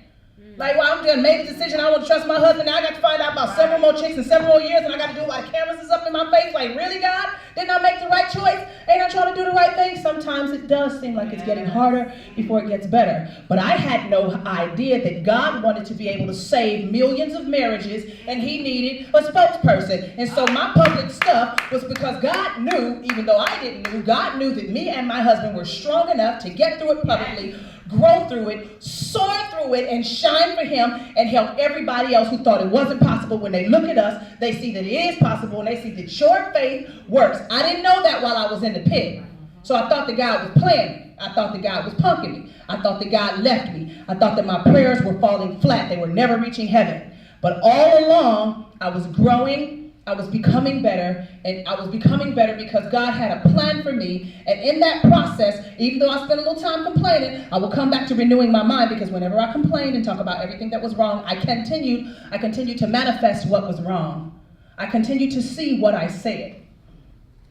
Like, well, I'm just made a decision. I want to trust my husband. Now I got to find out about several more chicks in several more years, and I got to do it while cameras is up in my face. Like, really, God? Didn't I make the right choice? Ain't I trying to do the right thing? Sometimes it does seem like it's getting harder before it gets better. But I had no idea that God wanted to be able to save millions of marriages, and he needed a spokesperson. And so my public stuff was because God knew, even though I didn't know, God knew that me and my husband were strong enough to get through it publicly, grow through it, soar through it, and shine for him, and help everybody else who thought it wasn't possible. When they look at us, they see that it is possible, and they see that your faith works. I didn't know that while I was in the pit. So I thought that God was playing me. I thought that God was punking me. I thought that God left me. I thought that my prayers were falling flat. They were never reaching heaven. But all along, I was growing. I was becoming better, and I was becoming better because God had a plan for me. And in that process, even though I spent a little time complaining, I will come back to renewing my mind, because whenever I complained and talk about everything that was wrong, I continued to manifest what was wrong. I continued to see what I said.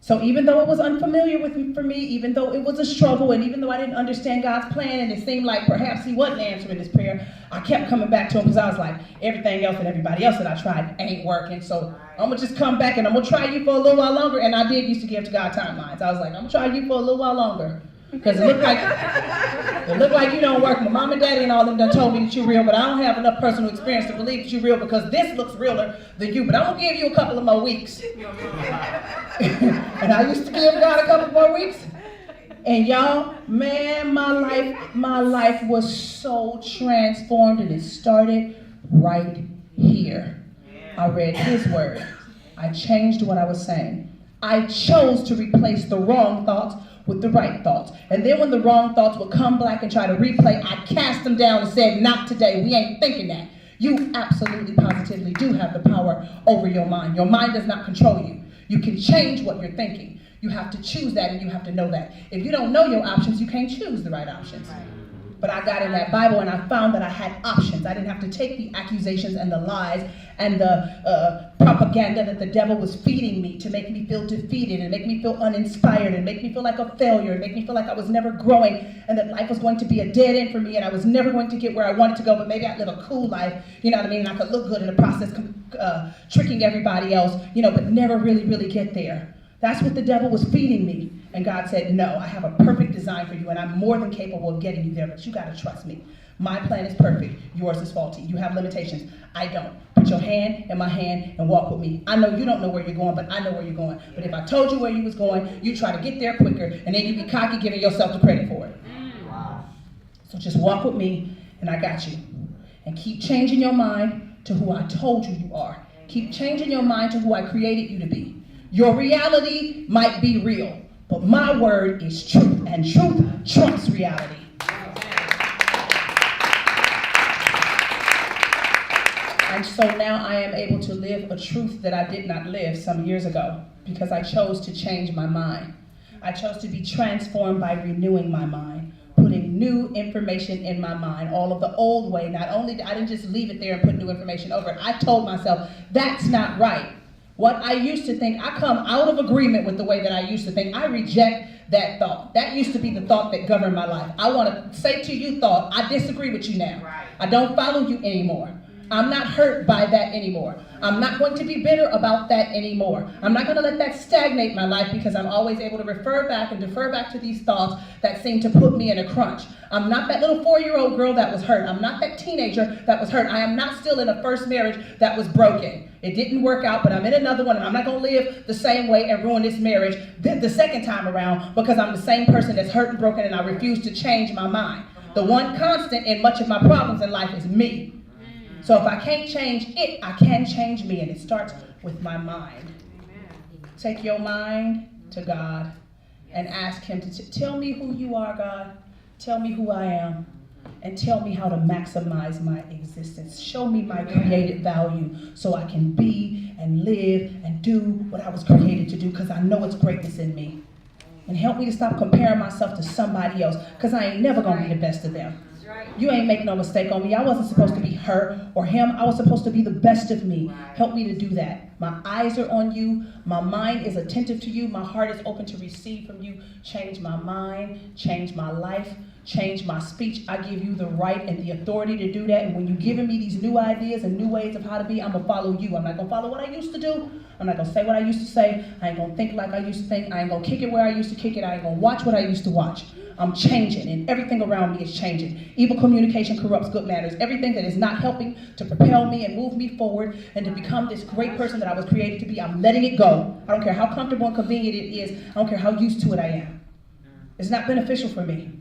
So even though it was unfamiliar for me, even though it was a struggle, and even though I didn't understand God's plan, and it seemed like perhaps he wasn't answering this prayer, I kept coming back to him, because I was like, everything else and everybody else that I tried ain't working. So I'm going to just come back and I'm going to try you for a little while longer. And I did used to give to God timelines. I was like, I'm going to try you for a little while longer, because it looked like you don't work. My mom and daddy and all them done told me that you're real, but I don't have enough personal experience to believe that you're real, because this looks realer than you. But I'm going to give you a couple of more weeks. And I used to give God a couple more weeks. And y'all, man, my life was so transformed, and it started right here. I read his word. I changed what I was saying. I chose to replace the wrong thoughts with the right thoughts. And then when the wrong thoughts would come back and try to replay, I cast them down and said, not today. We ain't thinking that. You absolutely, positively do have the power over your mind. Your mind does not control you. You can change what you're thinking. You have to choose that, and you have to know that. If you don't know your options, you can't choose the right options. But I got in that Bible and I found that I had options. I didn't have to take the accusations and the lies and the propaganda that the devil was feeding me to make me feel defeated and make me feel uninspired and make me feel like a failure and make me feel like I was never growing and that life was going to be a dead end for me and I was never going to get where I wanted to go, but maybe I'd live a cool life, you know what I mean? And I could look good in the process, tricking everybody else, you know, but never really get there. That's what the devil was feeding me. And God said, no, I have a perfect design for you and I'm more than capable of getting you there, but you gotta trust me. My plan is perfect, yours is faulty. You have limitations, I don't. Put your hand in my hand and walk with me. I know you don't know where you're going, but I know where you're going. But if I told you where you was going, you try to get there quicker and then you be cocky giving yourself the credit for it. Wow. So just walk with me and I got you. And keep changing your mind to who I told you you are. Keep changing your mind to who I created you to be. Your reality might be real, but my word is truth, and truth trumps reality. And so now I am able to live a truth that I did not live some years ago because I chose to change my mind. I chose to be transformed by renewing my mind, putting new information in my mind, all of the old way. Not only, I didn't just leave it there and put new information over it. I told myself, that's not right. What I used to think, I come out of agreement with the way that I used to think. I reject that thought. That used to be the thought that governed my life. I want to say to you, thought, I disagree with you now. Right. I don't follow you anymore. I'm not hurt by that anymore. I'm not going to be bitter about that anymore. I'm not going to let that stagnate my life because I'm always able to refer back and defer back to these thoughts that seem to put me in a crunch. I'm not that little 4-year-old girl that was hurt. I'm not that teenager that was hurt. I am not still in a first marriage that was broken. It didn't work out, but I'm in another one and I'm not going to live the same way and ruin this marriage the second time around because I'm the same person that's hurt and broken and I refuse to change my mind. The one constant in much of my problems in life is me. So if I can't change it, I can change me, and it starts with my mind. Take your mind to God and ask him to tell me who you are, God. Tell me who I am, and tell me how to maximize my existence. Show me my created value so I can be and live and do what I was created to do because I know it's greatness in me. And help me to stop comparing myself to somebody else because I ain't never going to be the best of them. You ain't make no mistake on me. I wasn't supposed to be her or him. I was supposed to be the best of me. Help me to do that. My eyes are on you. My mind is attentive to you. My heart is open to receive from you. Change my mind. Change my life. Change my speech. I give you the right and the authority to do that. And when you're giving me these new ideas and new ways of how to be, I'm going to follow you. I'm not going to follow what I used to do. I'm not going to say what I used to say. I ain't going to think like I used to think. I ain't going to kick it where I used to kick it. I ain't going to watch what I used to watch. I'm changing, and everything around me is changing. Evil communication corrupts good manners. Everything that is not helping to propel me and move me forward and to become this great person that I was created to be, I'm letting it go. I don't care how comfortable and convenient it is. I don't care how used to it I am. It's not beneficial for me.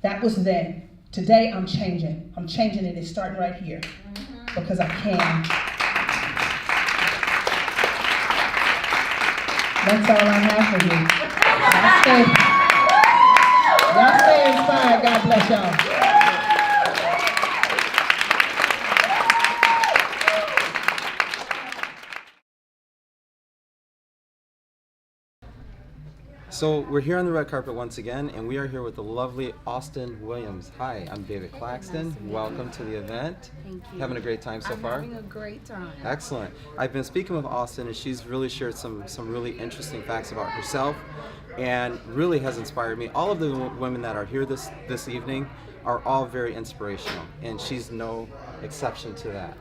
That was then. Today, I'm changing. I'm changing, and it's starting right here because I can. That's all I have for you. Y'all stay inspired. God bless y'all. So we're here on the red carpet once again, and we are here with the lovely Austin Williams. Hi, I'm David Claxton. Welcome to the event. Thank you. Having a great time so far? Having a great time. Excellent. I've been speaking with Austin, and she's really shared some really interesting facts about herself, and really has inspired me. All of the women that are here this evening are all very inspirational, and she's no exception to that.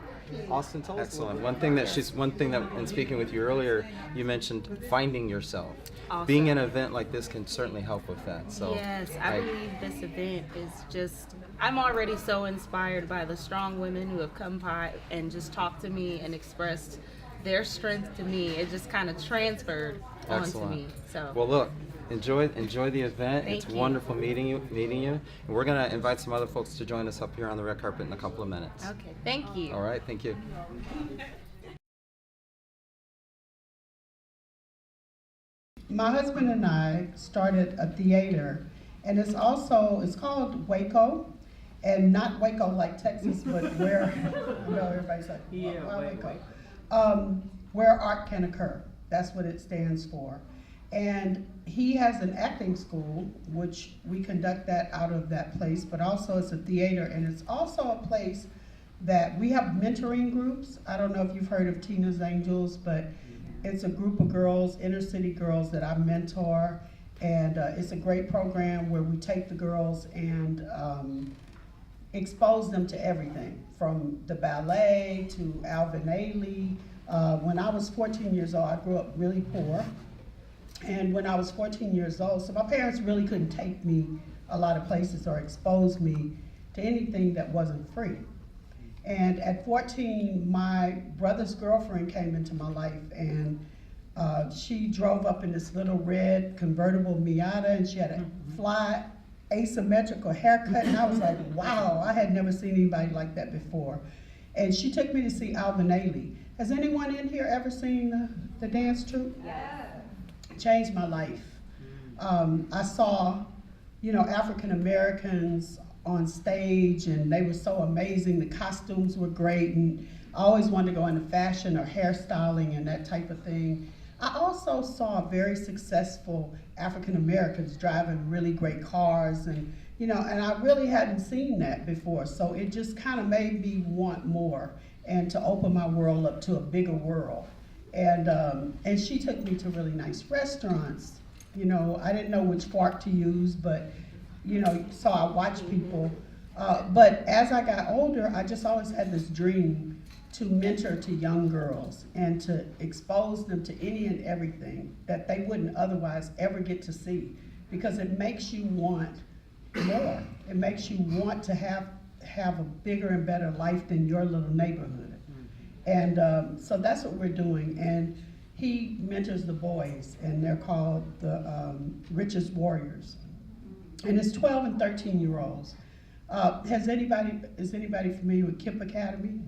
Austin, tell us. Excellent. One thing that in speaking with you earlier, you mentioned finding yourself. Awesome. Being in an event like this can certainly help with that. So yes, I believe this event is just, I'm already so inspired by the strong women who have come by and just talked to me and expressed their strength to me. It just kind of transferred onto me. So well, look, enjoy the event. Thank it's you. wonderful meeting you. And we're gonna invite some other folks to join us up here on the red carpet in a couple of minutes. Okay, thank you. All right, thank you. My husband and I started a theater, and it's called WACO, and not Waco like Texas, but where, you know, everybody's like, why Waco? Where art can occur. That's what it stands for. And he has an acting school, which we conduct that out of that place, but also it's a theater, and it's also a place that we have mentoring groups. I don't know if you've heard of Tina's Angels, but it's a group of girls, inner city girls that I mentor, and it's a great program where we take the girls and expose them to everything, from the ballet to Alvin Ailey. When I was 14 years old, I grew up really poor. And when I was 14 years old, so my parents really couldn't take me a lot of places or expose me to anything that wasn't free. And at 14, my brother's girlfriend came into my life, and she drove up in this little red convertible Miata, and she had a fly asymmetrical haircut, and I was like, wow, I had never seen anybody like that before. And she took me to see Alvin Ailey. Has anyone in here ever seen the dance troupe? Yes. Changed my life. I saw, African Americans on stage, and they were so amazing. The costumes were great, and I always wanted to go into fashion or hairstyling and that type of thing. I also saw very successful African Americans driving really great cars, and and I really hadn't seen that before, so it just kind of made me want more and to open my world up to a bigger world. And she took me to really nice restaurants. I didn't know which fork to use, but so I watched people. But as I got older, I just always had this dream to mentor to young girls and to expose them to any and everything that they wouldn't otherwise ever get to see, because it makes you want more. It makes you want to have a bigger and better life than your little neighborhood. And so that's what we're doing. And he mentors the boys, and they're called the Richest Warriors. And it's 12 and 13-year-olds. Is anybody familiar with KIPP Academy?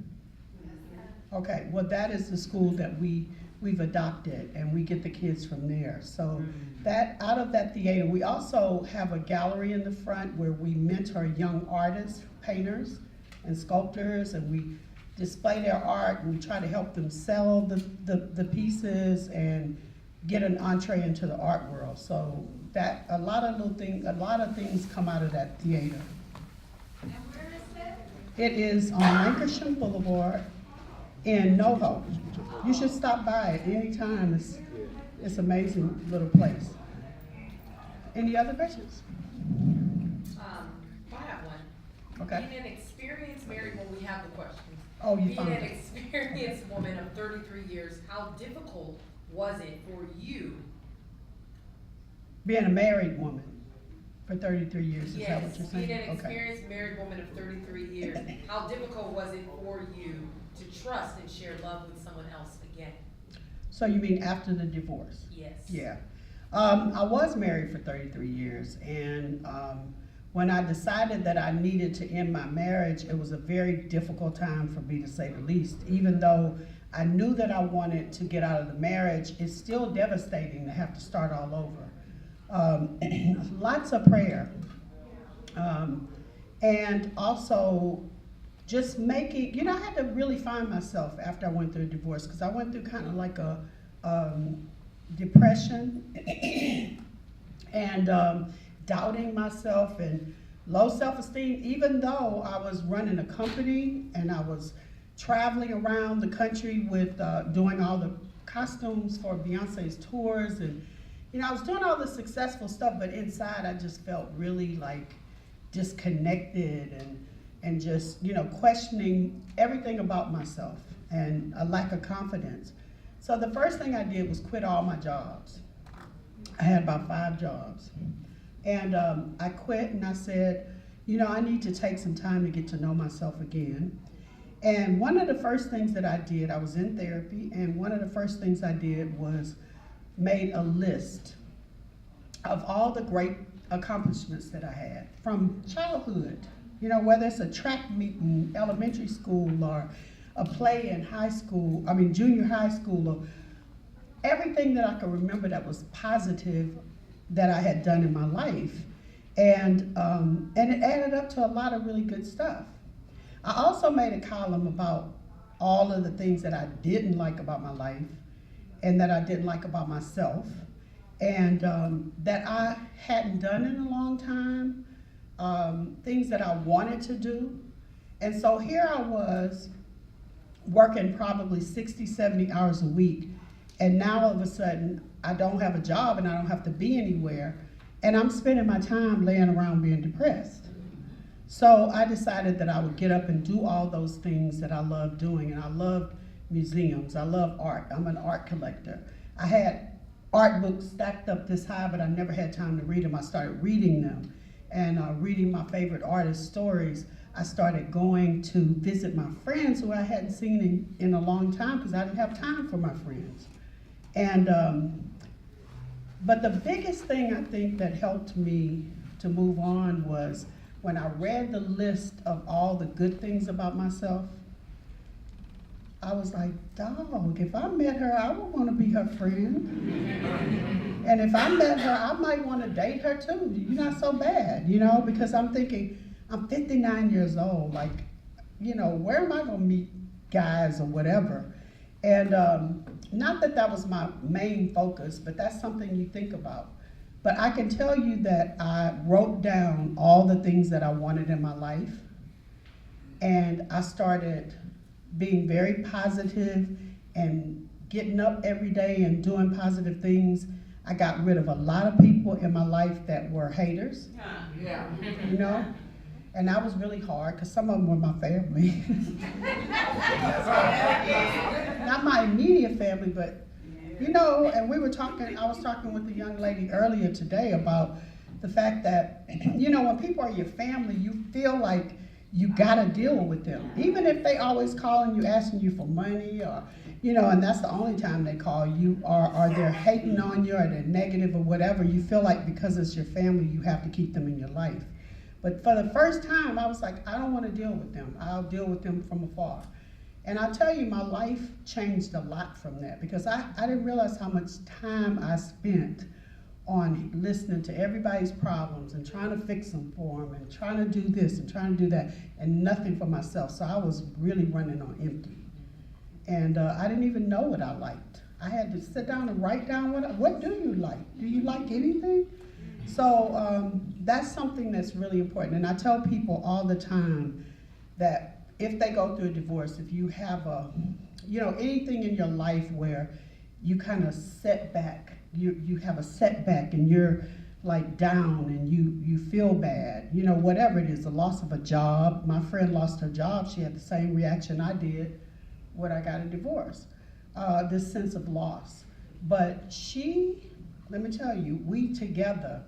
Okay, well, that is the school that we've adopted, and we get the kids from there. So that out of that theater, we also have a gallery in the front where we mentor young artists, painters, and sculptors, and we display their art, and we try to help them sell the pieces and get an entree into the art world. So that a lot of things come out of that theater. And where is it? It is on Lancashire Boulevard in NoHo. You should stop by at any time. It's an amazing little place. Any other questions? I have one. Okay. Being an experienced married woman, we have the questions. Oh, you Being found an it. experienced woman of 33 years, how difficult was it for you? Being a married woman for 33 years, is that what you're saying? Being an Okay. experienced married woman of 33 years, how difficult was it for you to trust and share love with someone else again? So you mean after the divorce? Yes. Yeah. I was married for 33 years, and when I decided that I needed to end my marriage, it was a very difficult time for me, to say the least. Even though I knew that I wanted to get out of the marriage, it's still devastating to have to start all over. Lots of prayer. And also just making, I had to really find myself after I went through a divorce, because I went through kind of like a depression and doubting myself and low self-esteem, even though I was running a company and I was traveling around the country with doing all the costumes for Beyonce's tours, and I was doing all the successful stuff, but inside I just felt really like disconnected and just questioning everything about myself and a lack of confidence. So the first thing I did was quit all my jobs. I had about 5 jobs. And I quit, and I said, I need to take some time to get to know myself again. And one of the first things that I did, I was in therapy, and one of the first things I did was made a list of all the great accomplishments that I had from childhood. Whether it's a track meet in elementary school or a play in junior high school, or everything that I could remember that was positive that I had done in my life, and it added up to a lot of really good stuff. I also made a column about all of the things that I didn't like about my life and that I didn't like about myself, and that I hadn't done in a long time, things that I wanted to do. And so here I was working probably 60, 70 hours a week, and now all of a sudden I don't have a job and I don't have to be anywhere, and I'm spending my time laying around being depressed. So I decided that I would get up and do all those things that I love doing, and I loved museums, I love art, I'm an art collector. I had art books stacked up this high, but I never had time to read them. I started reading them and reading my favorite artists' stories. I started going to visit my friends who I hadn't seen in a long time because I didn't have time for my friends. And but the biggest thing I think that helped me to move on was when I read the list of all the good things about myself. I was like, dog, if I met her, I would want to be her friend. And if I met her, I might want to date her too. You're not so bad, you know, because I'm thinking, I'm 59 years old, like, you know, where am I going to meet guys or whatever? And not that that was my main focus, but that's something you think about. But I can tell you that I wrote down all the things that I wanted in my life, and I started being very positive and getting up every day and doing positive things. I got rid of a lot of people in my life that were haters, you know? And that was really hard because some of them were my family. Not my immediate family, but you know, and we were talking, I was talking with a young lady earlier today about the fact that, you know, when people are your family, you feel like you gotta deal with them. Even if they always calling you, asking you for money, or, you know, and that's the only time they call you, or they're hating on you, or they're negative or whatever, you feel like because it's your family, you have to keep them in your life. But for the first time, I was like, I don't wanna deal with them. I'll deal with them from afar. And I'll tell you, my life changed a lot from that, because I didn't realize how much time I spent on listening to everybody's problems and trying to fix them for them and trying to do this and trying to do that and nothing for myself. So I was really running on empty. And I didn't even know what I liked. I had to sit down and write down what do you like? Do you like anything? So that's something that's really important. And I tell people all the time that if they go through a divorce, if you have you know, anything in your life where you kind of set back, you have a setback and you're like down and you feel bad, you know, whatever it is, the loss of a job. My friend lost her job. She had the same reaction I did when I got a divorce, this sense of loss. But she, let me tell you, we together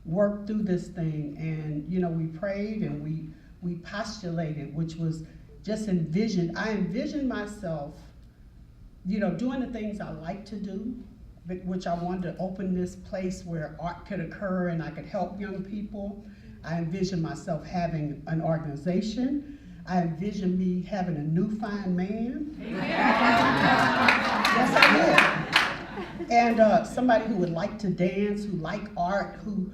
worked through this thing, and, you know, we prayed and we postulated, which was just envisioned. I envisioned myself, you know, doing the things I like to do, which I wanted to open this place where art could occur and I could help young people. I envisioned myself having an organization. I envisioned me having a new fine man. Yes, I did. And somebody who would like to dance, who liked art, who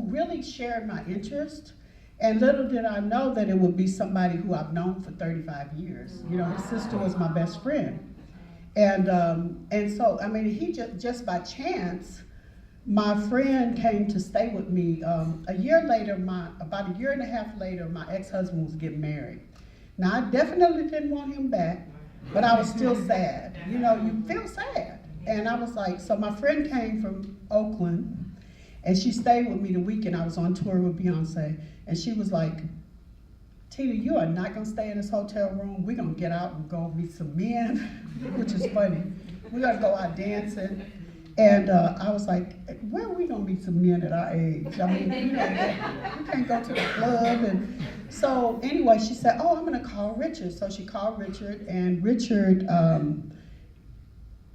really shared my interest. And little did I know that it would be somebody who I've known for 35 years. You know, his sister was my best friend. And so, I mean, he just by chance, my friend came to stay with me. A year later, about a year and a half later, my ex-husband was getting married. Now, I definitely didn't want him back, but I was still sad. You know, you feel sad. And I was like, so my friend came from Oakland, and she stayed with me the weekend I was on tour with Beyonce, and she was like, Tina, you are not gonna stay in this hotel room. We're gonna get out and go meet some men, which is funny. We're gonna go out dancing. And I was like, where are we gonna meet some men at our age? I mean, you know, we can't go to the club. And so anyway, she said, oh, I'm gonna call Richard. So she called Richard, and Richard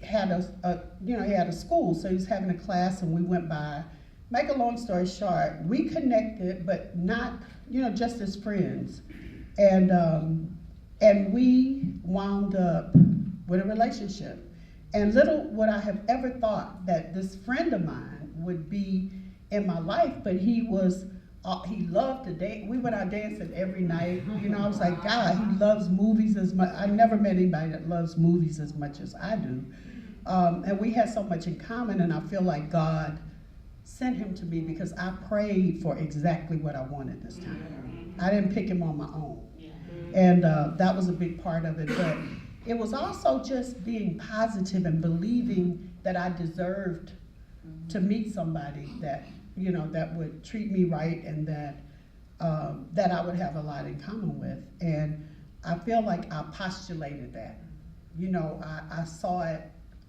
had a school, so he was having a class, and we went by. Make a long story short, we connected, but not, you know, just as friends. And we wound up with a relationship. And little would I have ever thought that this friend of mine would be in my life, but he loved to dance. We went out dancing every night. You know, I was like, God, he loves movies as much. I never met anybody that loves movies as much as I do. And we had so much in common, and I feel like God sent him to me because I prayed for exactly what I wanted this time. I didn't pick him on my own. And that was a big part of it. But it was also just being positive and believing that I deserved to meet somebody that, you know, that would treat me right, and that that I would have a lot in common with. And I feel like I postulated that. You know, I saw it,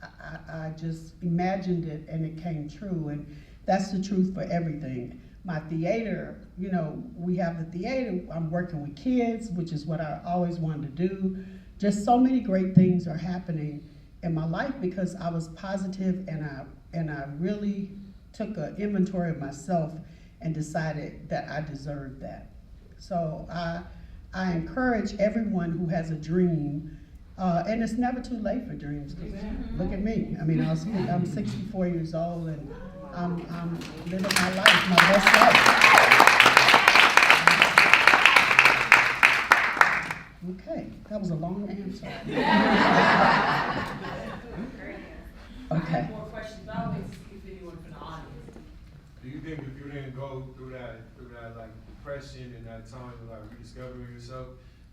I just imagined it, and it came true. And that's the truth for everything. My theater, you know, we have the theater, I'm working with kids, which is what I always wanted to do. Just so many great things are happening in my life because I was positive, and I really took an inventory of myself and decided that I deserved that. So I encourage everyone who has a dream, and it's never too late for dreams. Look at me. I mean, I'm 64 years old, and I'm living my life, my best life. Okay, that was a long answer. Okay. More questions, but I always see if anyone from the audience. Do you think if you didn't go through that like depression and that time of like rediscovering yourself,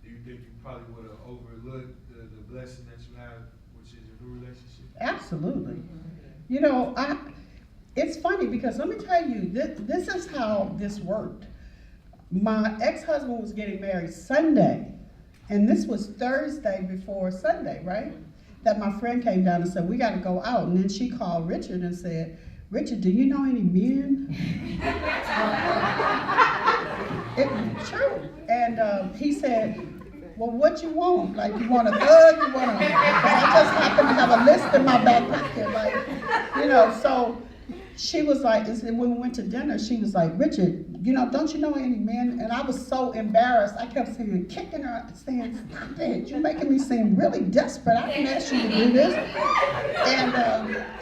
do you think you probably would have overlooked the blessing that you have, which is your new relationship? Absolutely. You know, it's funny because let me tell you, this is how this worked. My ex-husband was getting married Sunday, and this was Thursday before Sunday, right? That my friend came down and said, we got to go out. And then she called Richard and said, Richard, do you know any men? It was true. And he said, well, what you want? Like, you want a hug? You want a... I just happen to have a list in my back pocket. Like, you know, so she was like, when we went to dinner, she was like, Richard, you know, don't you know any men? And I was so embarrassed. I kept saying, kicking her, saying, stop it. You're making me seem really desperate. I didn't ask you to do this.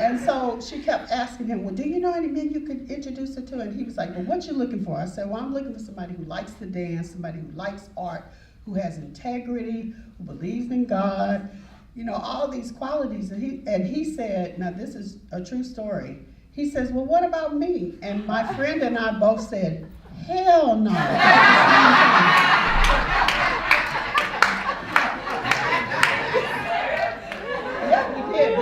And so she kept asking him, well, do you know any men you could introduce her to? And he was like, well, what you looking for? I said, well, I'm looking for somebody who likes to dance, somebody who likes art, who has integrity, who believes in God, you know, all these qualities. And he said, now this is a true story. He says, well, what about me? And my friend and I both said, hell no. Yeah, we did,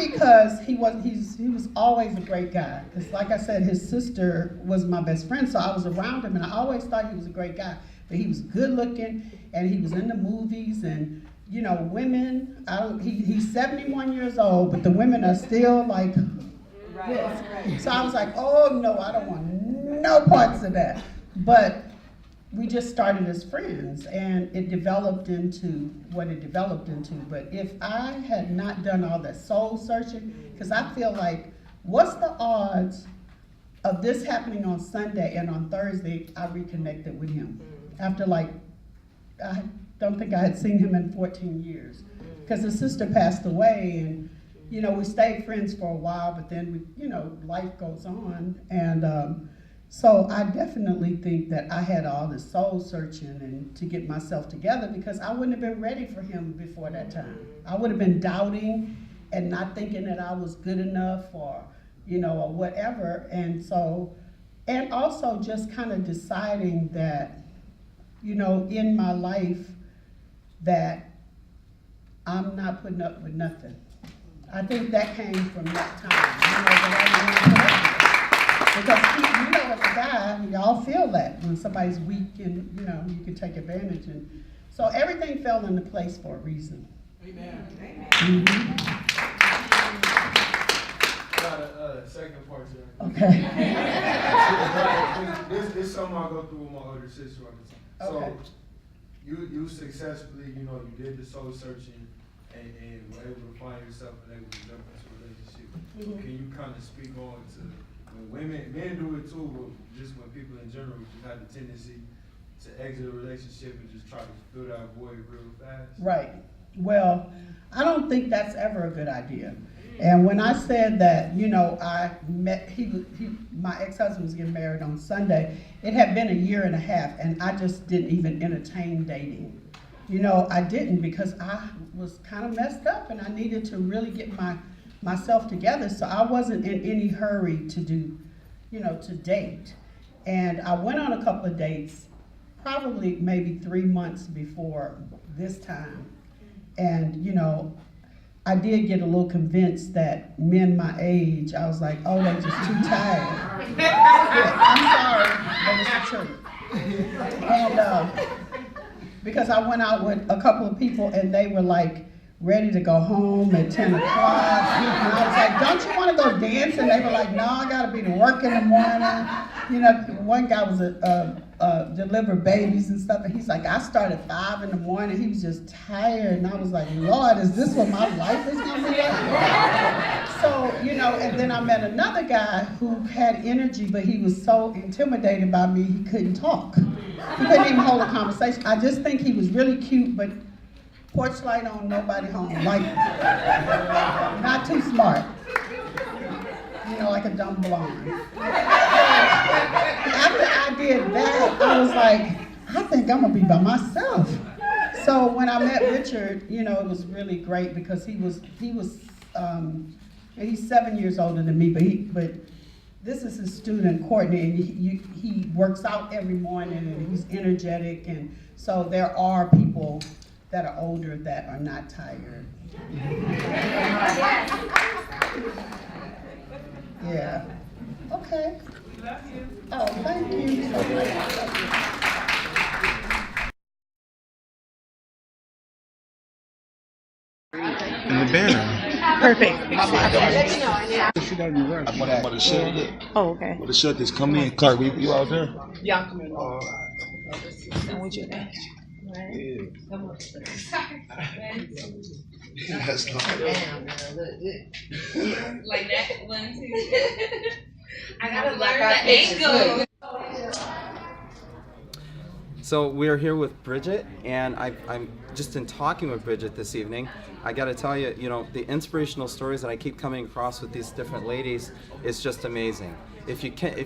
because he was always a great guy. Because like I said, his sister was my best friend, so I was around him, and I always thought he was a great guy. But he was good looking, and he was in the movies, and you know, women, he's 71 years old, but the women are still like, right. So I was like, oh no, I don't want no parts of that. But we just started as friends, and it developed into what it developed into. But if I had not done all that soul searching, because I feel like, what's the odds of this happening on Sunday, and on Thursday I reconnected with him after, like, I don't think I had seen him in 14 years, because his sister passed away, and you know, we stayed friends for a while, but then you know, life goes on. And so I definitely think that I had all this soul searching and to get myself together, because I wouldn't have been ready for him before that time. I would have been doubting and not thinking that I was good enough, or, you know, or whatever. And so, and also just kind of deciding that, you know, in my life, that I'm not putting up with nothing. I think that came from that time, you know, that I didn't put up with. Because, you know, as a guy, y'all feel that when somebody's weak, and, you know, you can take advantage. And so everything fell into place for a reason. Amen. Mm-hmm. Got a second part to that. Okay. This is something I go through with my older sister all the time. Okay. So you successfully, you know, you did the soul searching and were able to find yourself and able to jump into a relationship. Mm-hmm. Can you kind of speak on to when men do it too, but just when people in general just have the tendency to exit a relationship and just try to fill that void real fast? Right. Well, I don't think that's ever a good idea. And when I said that, you know, I met, my ex-husband was getting married on Sunday. It had been a year and a half, and I just didn't even entertain dating. you know, I didn't because I was kind of messed up and I needed to really get myself together. So I wasn't in any hurry to do, you know, to date. And I went on a couple of dates, probably maybe 3 months before this time. And, you know, I did get a little convinced that men my age, I was like, oh, they're just too tired. Yeah, I'm sorry, but it's the truth. And because I went out with a couple of people and they were like ready to go home at 10 o'clock. And I was like, don't you want to go dance? And they were like, no, I got to be to work in the morning. You know, one guy was deliver babies and stuff, and he's like, I started at 5 in the morning. He was just tired, and I was like, Lord, is this what my life is going to be like? So, you know, and then I met another guy who had energy, but he was so intimidated by me, he couldn't talk. He couldn't even hold a conversation. I just think he was really cute, but porch light on, nobody home. Like, not too smart. You know, like a dumb blonde. After I did that, I was like, I think I'm gonna be by myself. So when I met Richard, you know, it was really great because he's 7 years older than me, but this is his student Courtney, and he works out every morning and he's energetic, and so there are people that are older that are not tired. Yeah. Okay. Oh, thank you so much. In the banner. Perfect. She got in the rush. I'm about to shut it. Oh, okay. But to shut this, come in, Clark. You out there? Yeah, I'm coming. And what's your name? That's not Like that, 1, 2. I gotta learn the angle. So we're here with Bridget, and I'm just in talking with Bridget this evening. I got to tell you, you know, the inspirational stories that I keep coming across with these different ladies is just amazing. If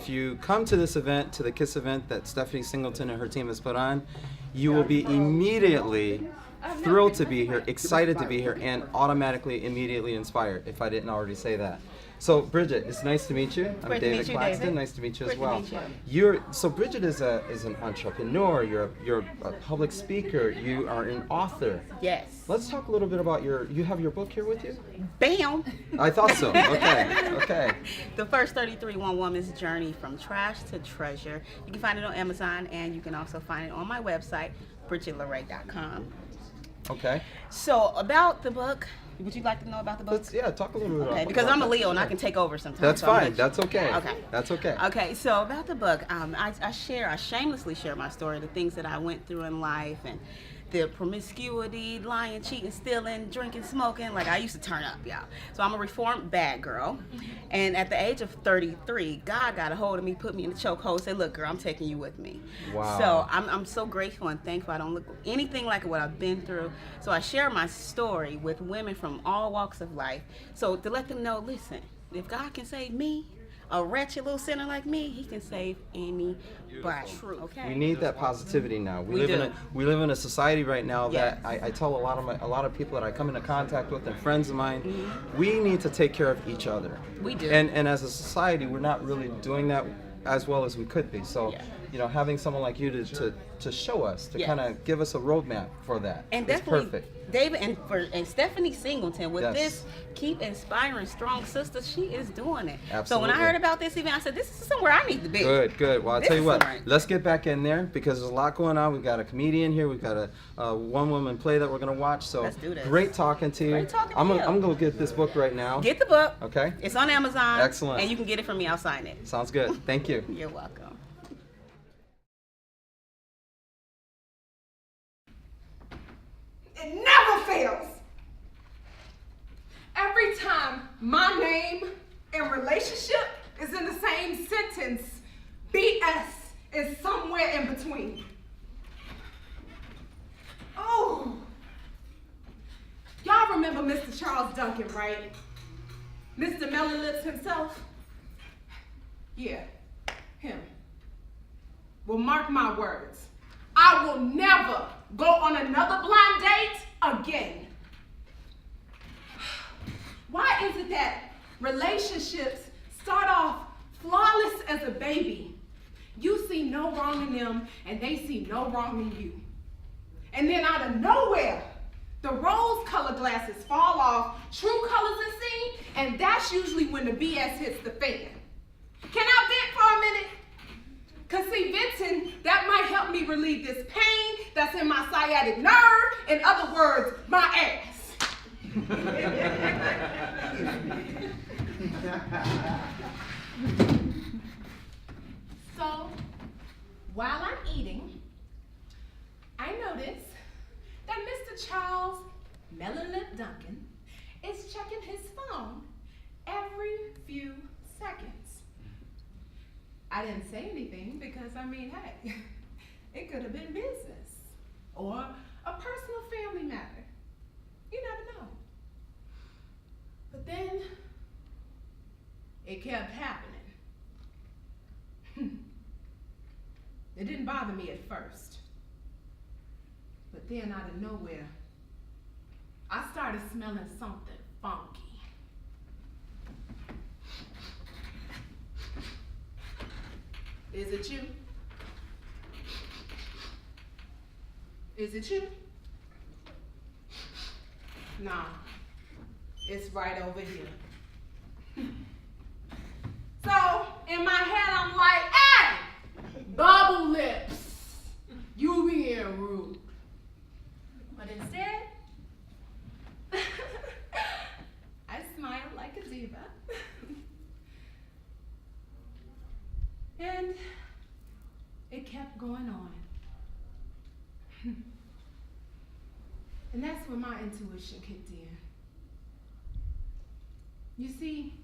you come to this event, to the K.I.S.S event that Stephanie Singleton and her team has put on, you will be immediately thrilled to be here, excited to be here, and automatically, immediately inspired, if I didn't already say that. So Bridget, it's nice to meet you. I'm Great David to meet you, Claxton. David. Nice to meet you as Great to well. meet you. So Bridget is an entrepreneur. You're a public speaker. You are an author. Yes. Let's talk a little bit about you have your book here with you? Bam! I thought so. Okay. The first 33 One Woman's Journey from Trash to Treasure. You can find it on Amazon, and you can also find it on my website, bridgetlaray.com. Okay. So about the book, would you like to know about the book? Talk a little bit about Okay, because I'm a Leo and I can take over sometimes. That's so fine. That's okay. Okay. That's okay. Okay, so about the book, I shamelessly share my story, the things that I went through in life, and the promiscuity, lying, cheating, stealing, drinking, smoking. Like, I used to turn up, y'all. So I'm a reformed bad girl. And at the age of 33, God got a hold of me, put me in the chokehold, said, look, girl, I'm taking you with me. Wow. So I'm so grateful and thankful. I don't look anything like what I've been through. So I share my story with women from all walks of life. So to let them know, listen, if God can save me, a wretched little sinner like me, he can save anybody. Okay. We need that positivity now. We live in a society right now that I tell a lot of people that I come into contact with and friends of mine, we need to take care of each other. We do. And as a society, we're not really doing that as well as we could be. So, you know, having someone like you to show us, to kind of give us a roadmap for that. And it's definitely, perfect. David and Stephanie Singleton with this Keep Inspiring Strong Sistahs, she is doing it. Absolutely. So when I heard about this event, I said, this is somewhere I need to be. Good. Well, I'll tell you what, let's get back in there because there's a lot going on. We've got a comedian here. We've got a one-woman play that we're going to watch. So let's do this. Great talking to you. I'm going to get this book right now. Get the book. Okay. It's on Amazon. Excellent. And you can get it from me. I'll sign it. Sounds good. Thank you. You're welcome. It never fails. Every time my name and relationship is in the same sentence, BS is somewhere in between. Oh, y'all remember Mr. Charles Duncan, right? Mr. Melon Lips himself? Yeah, him. Well, mark my words. I will never go on another blind date again. Why is it that relationships start off flawless as a baby? You see no wrong in them, and they see no wrong in you. And then out of nowhere, the rose-colored glasses fall off, true colors are seen, and that's usually when the BS hits the fan. Can I vent for a minute? Because see, venting, that might help me relieve this pain that's in my sciatic nerve. In other words, my ass. So, while I'm eating, I notice that Mr. Charles Melonlip Duncan is checking his phone every few seconds. I didn't say anything because, I mean, hey, it could have been business or a personal family matter. You never know. But then it kept happening. It didn't bother me at first. But then out of nowhere, I started smelling something funky. Is it you? Is it you? Nah, it's right over here. So, in my head, I'm like, hey, bubble lips, you being rude. But instead, I smiled like a diva. And it kept going on. And that's when my intuition kicked in. You see,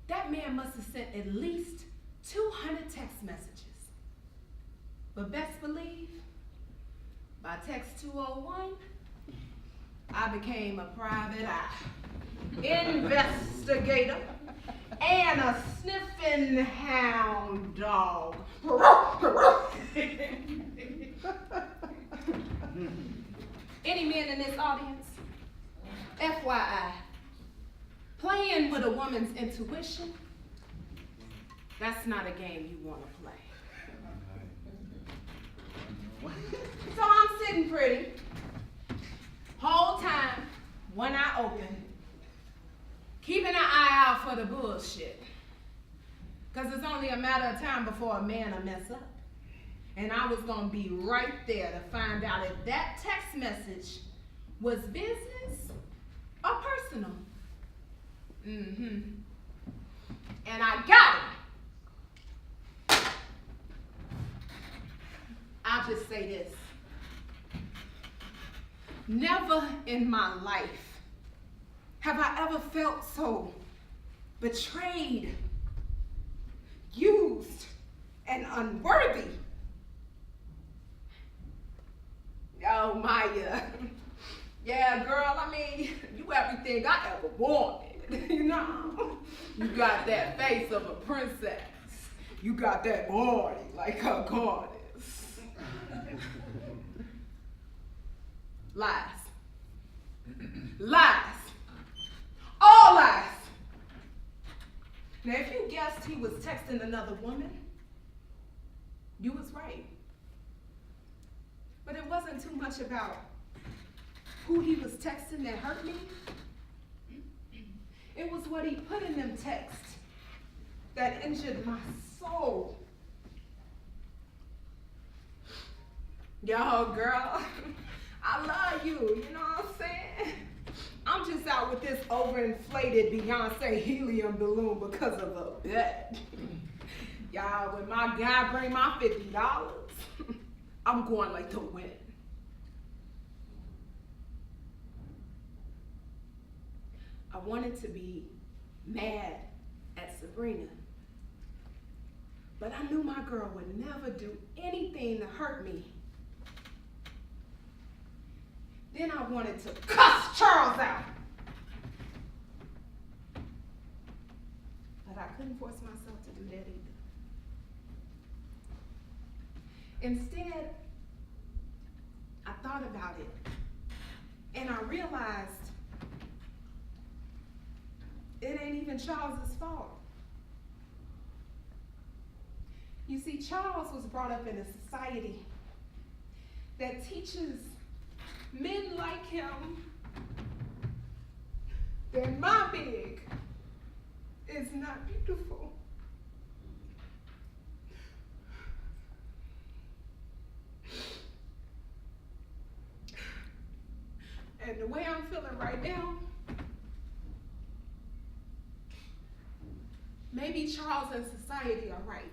that man must have sent at least 200 text messages. But best believe, by text 201, I became a private eye, investigator, and a sniffing hound dog. Any men in this audience, FYI, playing with a woman's intuition, that's not a game you want to play. So I'm sitting pretty, whole time, one eye open, keeping an eye out for the bullshit. Because it's only a matter of time before a man will mess up. And I was going to be right there to find out if that text message was business or personal. And I got it. I'll just say this. Never in my life have I ever felt so betrayed, used, and unworthy. Oh, Maya. Yeah, girl, I mean, you everything I ever wanted. You know? You got that face of a princess. You got that body like a goddess. Lies. Lies. All lies. Now, if you guessed he was texting another woman, you was right. But it wasn't too much about who he was texting that hurt me. It was what he put in them texts that injured my soul. Yo, girl, I love you, you know what I'm saying? I'm just out with this overinflated Beyonce helium balloon because of a bet. Y'all, when my guy bring my $50, I'm going like to win. I wanted to be mad at Sabrina, but I knew my girl would never do anything to hurt me. Then I wanted to cuss Charles out, but I couldn't force myself to do that either. Instead, I thought about it, and I realized it ain't even Charles's fault. You see, Charles was brought up in a society that teaches men like him that my big is not beautiful. And the way I'm feeling right now, maybe Charles and society are right.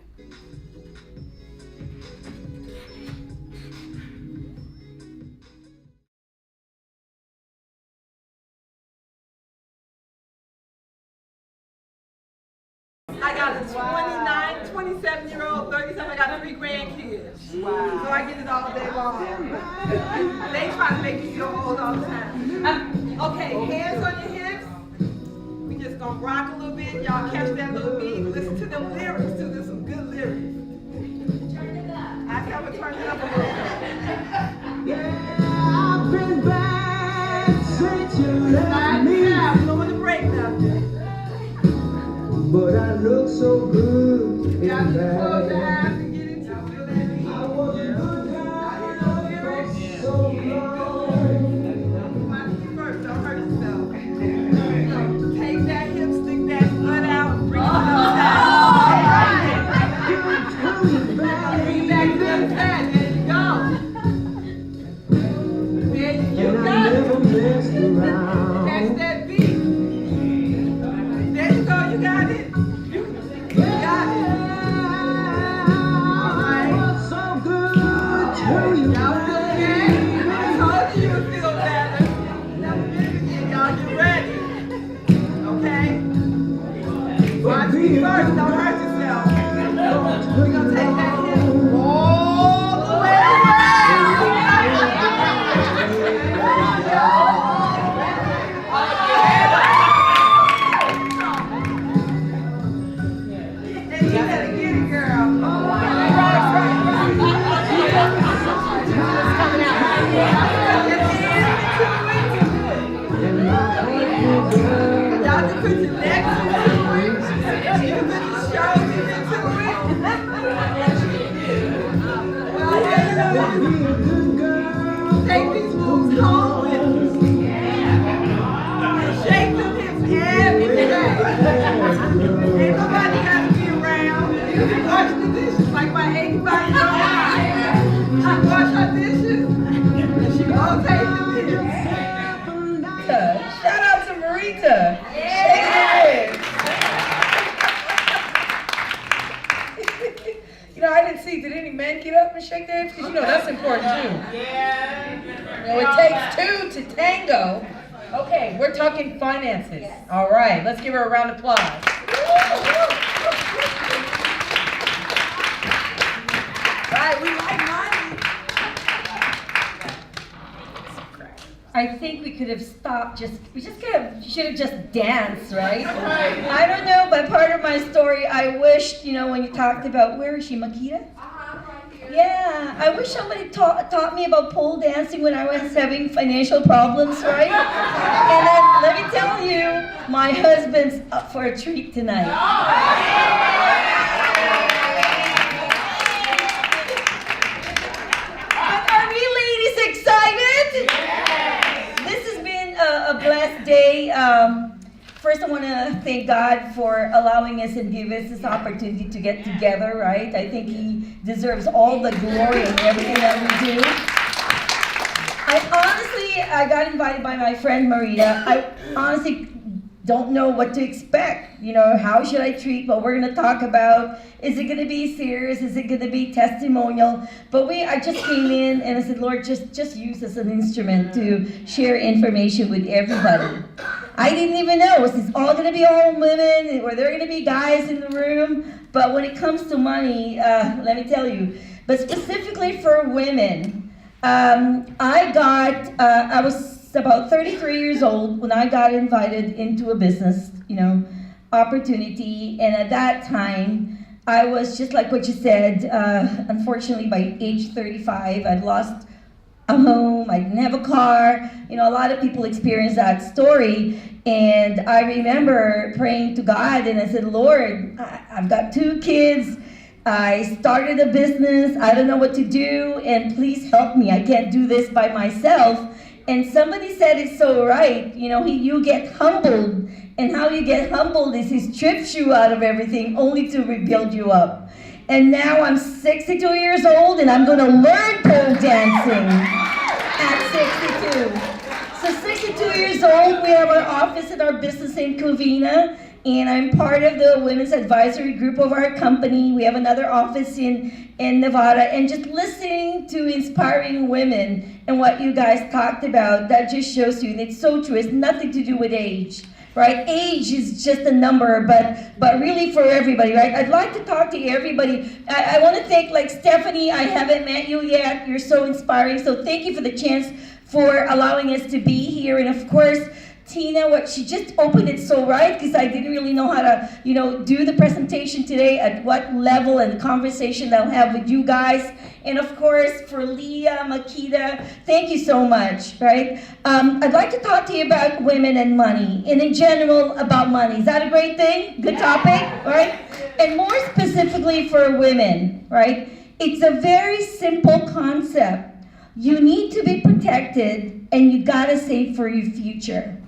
I got a 29, 27-year-old, 37, I got 3 grandkids. Wow. So I get it all day long. They try to make me feel old all the time. Okay, hands on your hips. We just gonna rock a little bit. Y'all catch that little beat. Listen to them lyrics too. There's some good lyrics. Turn it up. I think I'm gonna turn it up a little bit. Yeah, I've been bad since you left me. We don't want to break nothing. But I look so good in that. I was a good guy for so long. First, don't hurt yourself. Take that hip, stick that foot out, bring it upside. Bring it back to the side. There you go. There you got it. Catch that beat. There you go. You got it. First, don't hurt yourself. We're going to take that hip all the way And you better get it, girl. Y'all can put your legs into it. You can put your shoulders into it. Well, take these moves home with you. And shake them hips every day. Ain't nobody got to be around. You can wash the dishes like my 85-year-old aunt. She wash her dishes and she rotate them hips. Shout out to Marita. Yeah. You know, I didn't see, did any men get up and shake their hips? Because you know that's important too. Yeah. You know, it takes 2 to tango. Okay, we're talking finances. Yes. All right, let's give her a round of applause. Right, we like money. I think we could have stopped we should have just danced, right? I don't know, but part of my story, I wished, you know, when you talked about, where is she, Makita? Yeah, I wish somebody taught me about pole dancing when I was having financial problems, right? And then, let me tell you, my husband's up for a treat tonight. Are we ladies excited? This has been a blessed day. First, I want to thank God for allowing us and give us this opportunity to get together, right? I think He deserves all the glory and everything that we do. I got invited by my friend Marita. I honestly don't know what to expect. You know, how should I treat what we're going to talk about? Is it going to be serious? Is it going to be testimonial? But I just came in and I said, Lord, just use us as an instrument to share information with everybody. I didn't even know, was this all going to be all women? Were there going to be guys in the room? But when it comes to money, let me tell you, but specifically for women, I was about 33 years old when I got invited into a business, opportunity. And at that time, I was just like what you said. Unfortunately, by age 35, I'd lost a home. I didn't have a car. You know, a lot of people experience that story. And I remember praying to God, and I said, Lord, I've got 2 kids. I started a business. I don't know what to do, and please help me. I can't do this by myself. And somebody said it's so right. You know, you get humbled. And how you get humbled is he strips you out of everything only to rebuild you up. And now I'm 62 years old, and I'm going to learn pole dancing at 62. So 62 years old, we have our office and our business in Covina, and I'm part of the women's advisory group of our company. We have another office in Nevada, and just listening to inspiring women and what you guys talked about, that just shows you, and it's so true, it's nothing to do with age. Right? Age is just a number, but really for everybody, right? I'd like to talk to everybody. I want to thank, like, Stephanie, I haven't met you yet. You're so inspiring. So thank you for the chance for allowing us to be here. And of course, Tina, what she just opened it so right, because I didn't really know how to, you know, do the presentation today, at what level, and the conversation that I'll have with you guys. And of course, for Leah, Makita, thank you so much, right? I'd like to talk to you about women and money, and in general about money. Is that a great thing? Good topic, right? And more specifically for women, right? It's a very simple concept. You need to be protected, and you gotta save for your future.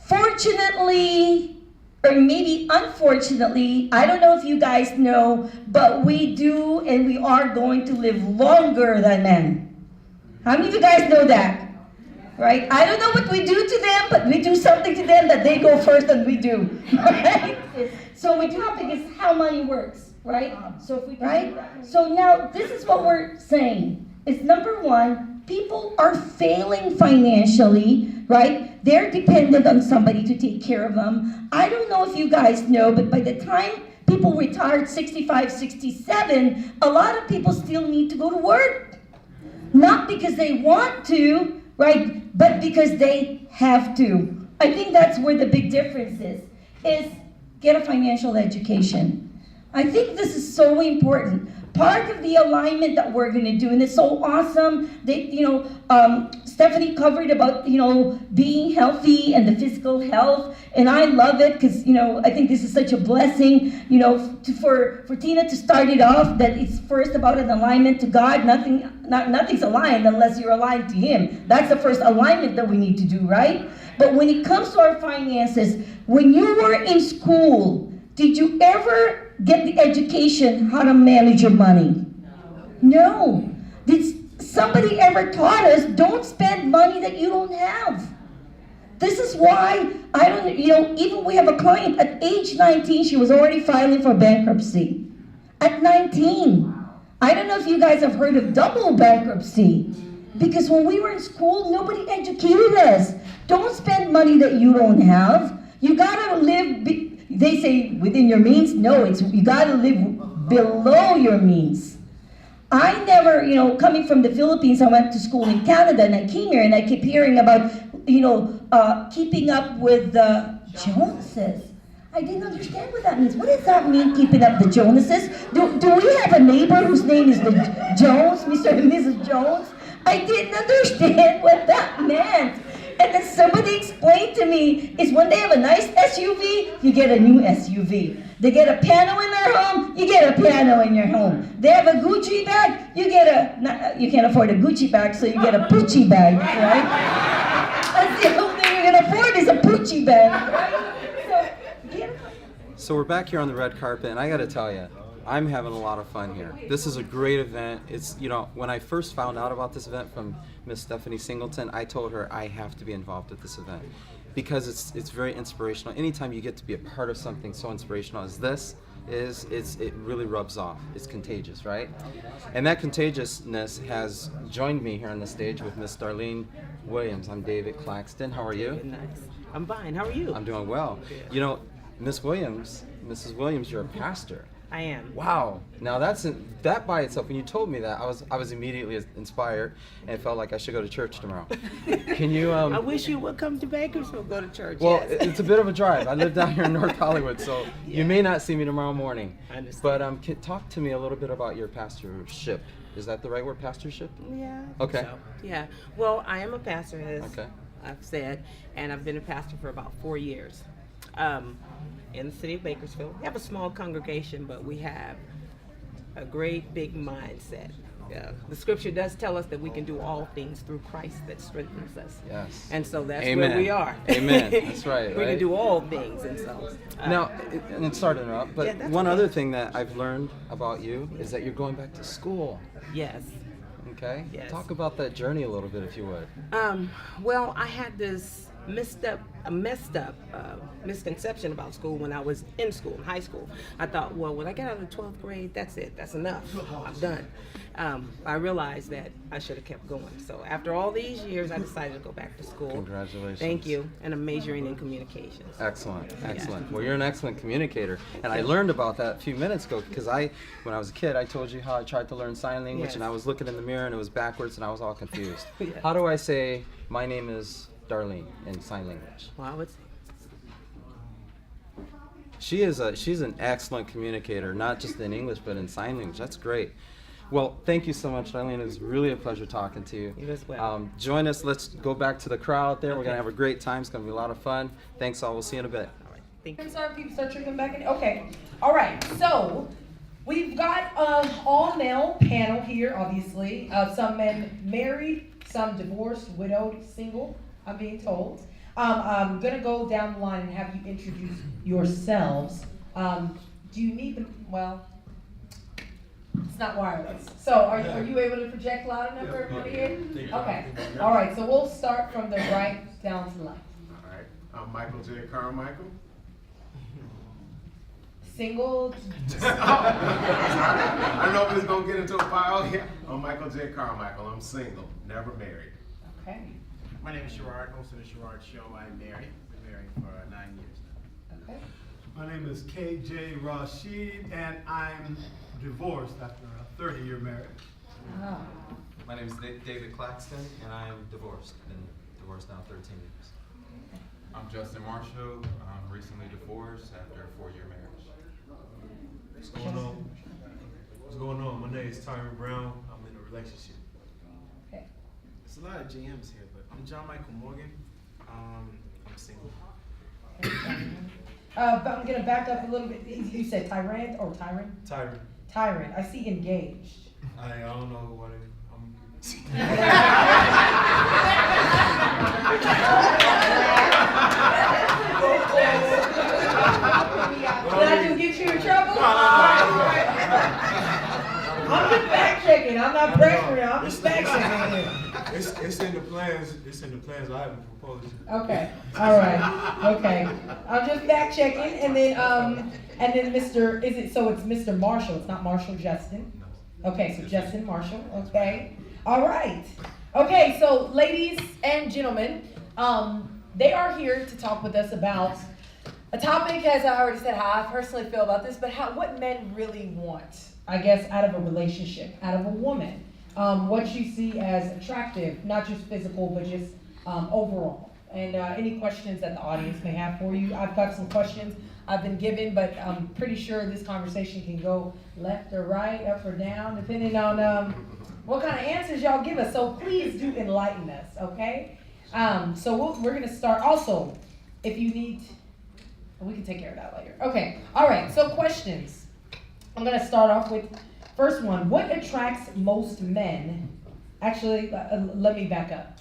Fortunately, or maybe unfortunately, I don't know if you guys know, but we do and we are going to live longer than men. How many of you guys know that? Right? I don't know what we do to them, but we do something to them that they go first than we do. Right? So my topic is how money works, right? So now this is what we're saying. It's number one, people are failing financially, right? They're dependent on somebody to take care of them. I don't know if you guys know, but by the time people retire at 65, 67, a lot of people still need to go to work. Not because they want to, right? But because they have to. I think that's where the big difference is get a financial education. I think this is so important. Part of the alignment that we're going to do, and it's so awesome that, Stephanie covered about, being healthy and the physical health, and I love it because, I think this is such a blessing, for Tina to start it off, that it's first about an alignment to God. Nothing's aligned unless you're aligned to Him. That's the first alignment that we need to do, right? But when it comes to our finances, when you were in school, did you ever get the education how to manage your money? No. Did somebody ever taught us, don't spend money that you don't have? This is why even we have a client at age 19, she was already filing for bankruptcy. At 19. I don't know if you guys have heard of double bankruptcy. Because when we were in school, nobody educated us. Don't spend money that you don't have. You gotta live, they say within your means. No, you gotta live below your means. I never, coming from the Philippines, I went to school in Canada, and I came here and I keep hearing about, keeping up with the Joneses. I didn't understand what that means. What does that mean, keeping up the Joneses? Do we have a neighbor whose name is the Jones, Mr. and Mrs. Jones? I didn't understand what that meant. And then somebody explained to me, is when they have a nice SUV, you get a new SUV. They get a piano in their home, you get a piano in your home. They have a Gucci bag, you can't afford a Gucci bag, so you get a Pucci bag, right? That's the only thing you can afford is a Pucci bag, right? So we're back here on the red carpet, and I gotta tell you, I'm having a lot of fun here. This is a great event. It's, when I first found out about this event from Miss Stephanie Singleton, I told her I have to be involved at this event because it's very inspirational. Anytime you get to be a part of something so inspirational as this it really rubs off. It's contagious, right? And that contagiousness has joined me here on the stage with Miss Darlene Williams. I'm David Claxton. How are you? Nice. I'm fine. How are you? I'm doing well. Mrs. Williams, you're a pastor. I am. Wow. Now that by itself, when you told me that, I was immediately inspired and felt like I should go to church tomorrow. Can you? I wish you would come to Bakersfield, go to church. Well, yes. it's a bit of a drive. I live down here in North Hollywood, so you may not see me tomorrow morning. I understand. But talk to me a little bit about your pastorship. Is that the right word, pastorship? Yeah. Okay. So, yeah. Well, I am a pastor, as Okay. I've said, and I've been a pastor for about 4 years. In the city of Bakersfield. We have a small congregation, but we have a great big mindset. The scripture does tell us that we can do all things through Christ that strengthens us. Yes. And so that's Amen. where we are. Amen. That's right. We can do all things, and so. Now, and sorry to interrupt, but Yeah, one okay. other thing that I've learned about you is that you're going back to school. Yes. Okay. Yes. Talk about that journey a little bit, if you would. Well, I had this messed up misconception about school when I was in school, in high school. I thought, well, when I get out of the 12th grade, that's it. That's enough. I'm done. I realized that I should have kept going. So after all these years, I decided to go back to school. Congratulations. Thank you. And I'm majoring in communications. Excellent, excellent. Yeah. Well, you're an excellent communicator, and I learned about that a few minutes ago because when I was a kid, I told you how I tried to learn sign language, Yes. and I was looking in the mirror and it was backwards, and I was all confused. Yeah. How do I say my name is Darlene in sign language? Well, I would say. She's an excellent communicator, not just in English but in sign language. That's great. Well, thank you so much, Darlene. It was really a pleasure talking to you. You as well. Join us. Let's go back to the crowd there. We're Okay. going to have a great time. It's going to be a lot of fun. Thanks all. We'll see you in a bit. All right. Thank you. I'm sorry, people start trickling back in. Okay. All right. So we've got an all-male panel here, obviously. Some men married, some divorced, widowed, single, I'm being told. I'm going to go down the line and have you introduce yourselves. Do you need them? Well, it's not wireless. So are you able to project loud enough for everybody here? Okay. All right. So we'll start from the right down to the left. All right. I'm Michael J. Carmichael. Single. I don't know if it's going to get into a pile here. I'm Michael J. Carmichael. I'm single, never married. Okay. My name is Sherrod, host of the Sherrod Show. I'm married. Been married for 9 years now. Okay. My name is K.J. Rashid, and I'm divorced after a 30-year marriage. Ah. My name is David Claxton, and I am divorced. Been divorced now 13 years. I'm Justin Marshall. I'm recently divorced after a 4-year marriage. What's going on? What's going on? My name is Tyron Brown. I'm in a relationship. Okay. There's a lot of GMs here, but I'm John Michael Morgan. I'm single. But I'm gonna back up a little bit. You said Tyrant or Tyrant? Tyron. Tyrant. I see engaged. I don't know what it is. Did I just get you in trouble? I'm just fact checking. I'm not pressuring. I'm just fact checking. It's in the plans. It's in the plans. I haven't proposed it. Okay. All right. Okay. I'm just fact checking, and then Mr. Is it so? It's Mr. Marshall. It's not Marshall Justin. Okay. So Justin Marshall. Okay. All right. Okay. So ladies and gentlemen, they are here to talk with us about a topic, as I already said, how I personally feel about this, but what men really want, I guess, out of a relationship, out of a woman. What you see as attractive, not just physical, but just overall. And any questions that the audience may have for you. I've got some questions I've been given, but I'm pretty sure this conversation can go left or right, up or down, depending on what kind of answers y'all give us. So please do enlighten us, okay? So we're going to start. Also, if you need, we can take care of that later. Okay, all right, so questions. I'm going to start off with first one. What attracts most men? Actually, let me back up.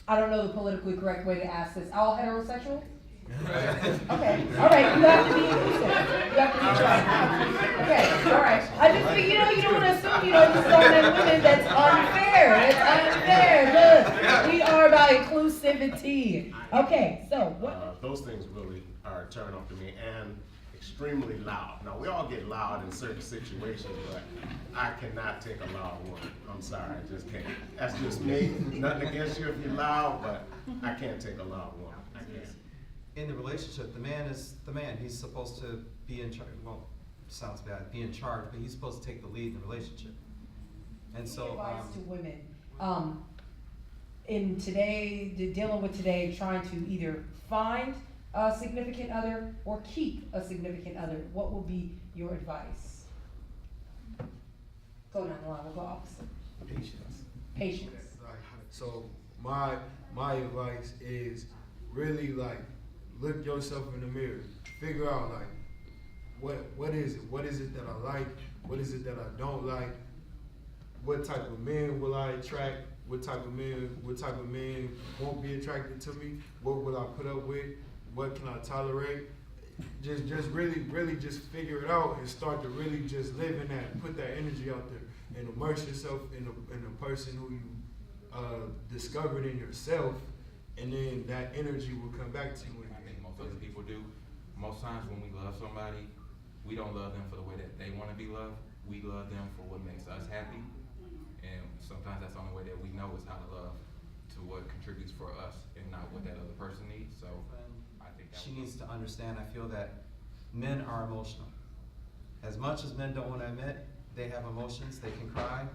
I don't know the politically correct way to ask this. All heterosexual? Okay, all right, you have to be inclusive. You have to be right. Okay, all right. I just think, you don't want to assume, just on them women. That's unfair. It's unfair. Look, we are about inclusivity. Okay, so what? Those things really are a turn off to me, and extremely loud. Now, we all get loud in certain situations, but I cannot take a loud woman. I'm sorry, I just can't. That's just me. Nothing against you if you're loud, but I can't take a loud woman. I guess. In the relationship, the man is the man. He's supposed to be in charge. Well, sounds bad, be in charge, but he's supposed to take the lead in the relationship. And so, advice to women in today, dealing with today, trying to either find a significant other or keep a significant other, what will be your advice? Go down the line, we'll go opposite. Patience. So my advice is really like look yourself in the mirror, figure out like what is it that I like, what is it that I don't like, what type of men will I attract, what type of men won't be attracted to me, what will I put up with, what can I tolerate. Just really just figure it out and start to really just live in that, put that energy out there and immerse yourself in the person who you discovered in yourself, and then that energy will come back to you. I think most other people do. Most times when we love somebody, we don't love them for the way that they want to be loved. We love them for what makes us happy. And sometimes that's the only way that we know is how to love to what contributes for us and not what that other person needs. So I think that she needs to understand, I feel that men are emotional. As much as men don't want to admit, they have emotions, they can cry.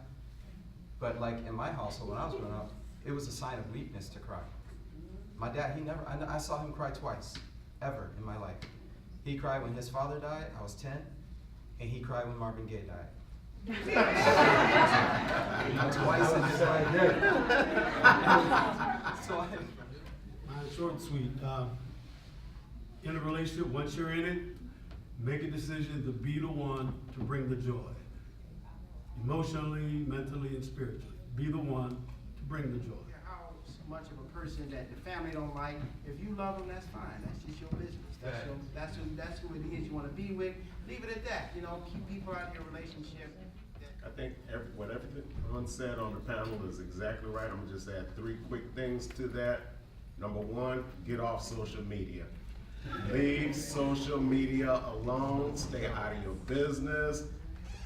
But like in my household when I was growing up, it was a sign of weakness to cry. My dad, I saw him cry twice, ever in my life. He cried when his father died, I was 10, and he cried when Marvin Gaye died. Twice in his life. Short and sweet. In a relationship, once you're in it, make a decision to be the one to bring the joy. Emotionally, mentally, and spiritually. Be the one to bring the joy. How much of a person that the family don't like, if you love them, that's fine. That's just your business. That's who it is you want to be with. Leave it at that. You know, keep people out of your relationship. I think what everyone said on the panel is exactly right. I'm gonna just add 3 quick things to that. Number 1, get off social media. Leave social media alone. Stay out of your business.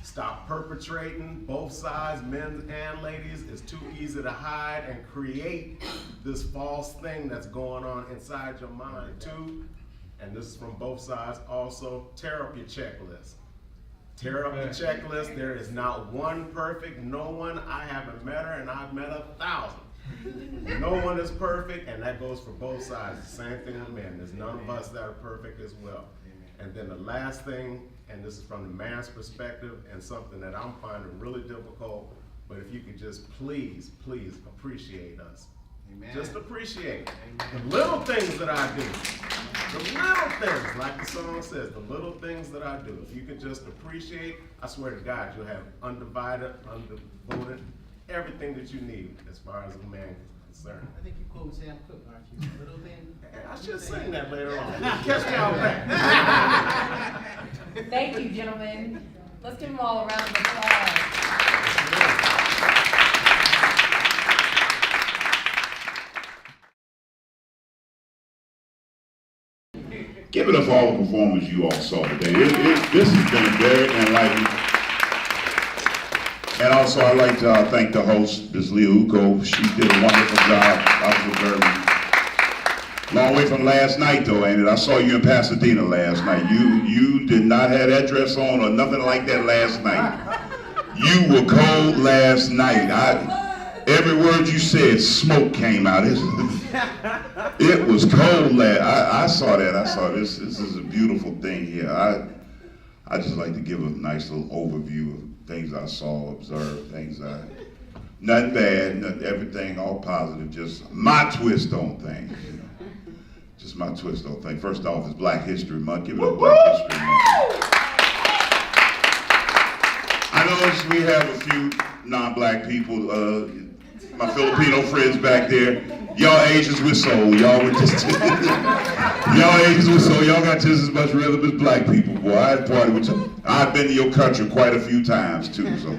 Stop perpetrating. Both sides, men and ladies. It's too easy to hide and create this false thing that's going on inside your mind too. And this is from both sides also. Tear up your checklist. Tear up the checklist. There is not one perfect. No one. I haven't met her, and I've met 1,000. No one is perfect, and that goes for both sides. The same thing with men. There's none of us that are perfect as well. And then the last thing, and this is from the man's perspective, and something that I'm finding really difficult, but if you could just please appreciate us. Amen. Just appreciate the little things that I do. The little things, like the song says, the little things that I do. If you could just appreciate, I swear to God, you'll have undivided, undevoted, everything that you need as far as a man is concerned. I think you quote Sam Cooke, aren't you? Little thing. I should sing that later on. Catch me out back. Thank you, gentlemen. Let's give them all a round of applause. Give it up for all the performers you all saw today. This has been very enlightening. And also I'd like to thank the host, Ms. Leah Uko. She did a wonderful job. I was very long way from last night though, ain't it? I saw you in Pasadena last night. You did not have that dress on or nothing like that last night. You were cold last night. Every word you said, smoke came out. It was cold last. I saw that. I saw this. This is a beautiful thing here. I just like to give a nice little overview of things I saw, observed, nothing bad, everything all positive. Just my twist on things. You know. Just my twist on things. First off, it's Black History Month. Give it up, Black History Month. I noticed we have a few non-black people. My Filipino friends back there, y'all Asians with soul, y'all Asians with soul, y'all got just as much rhythm as black people, boy. I'd party with you. I've been to your country quite a few times too, so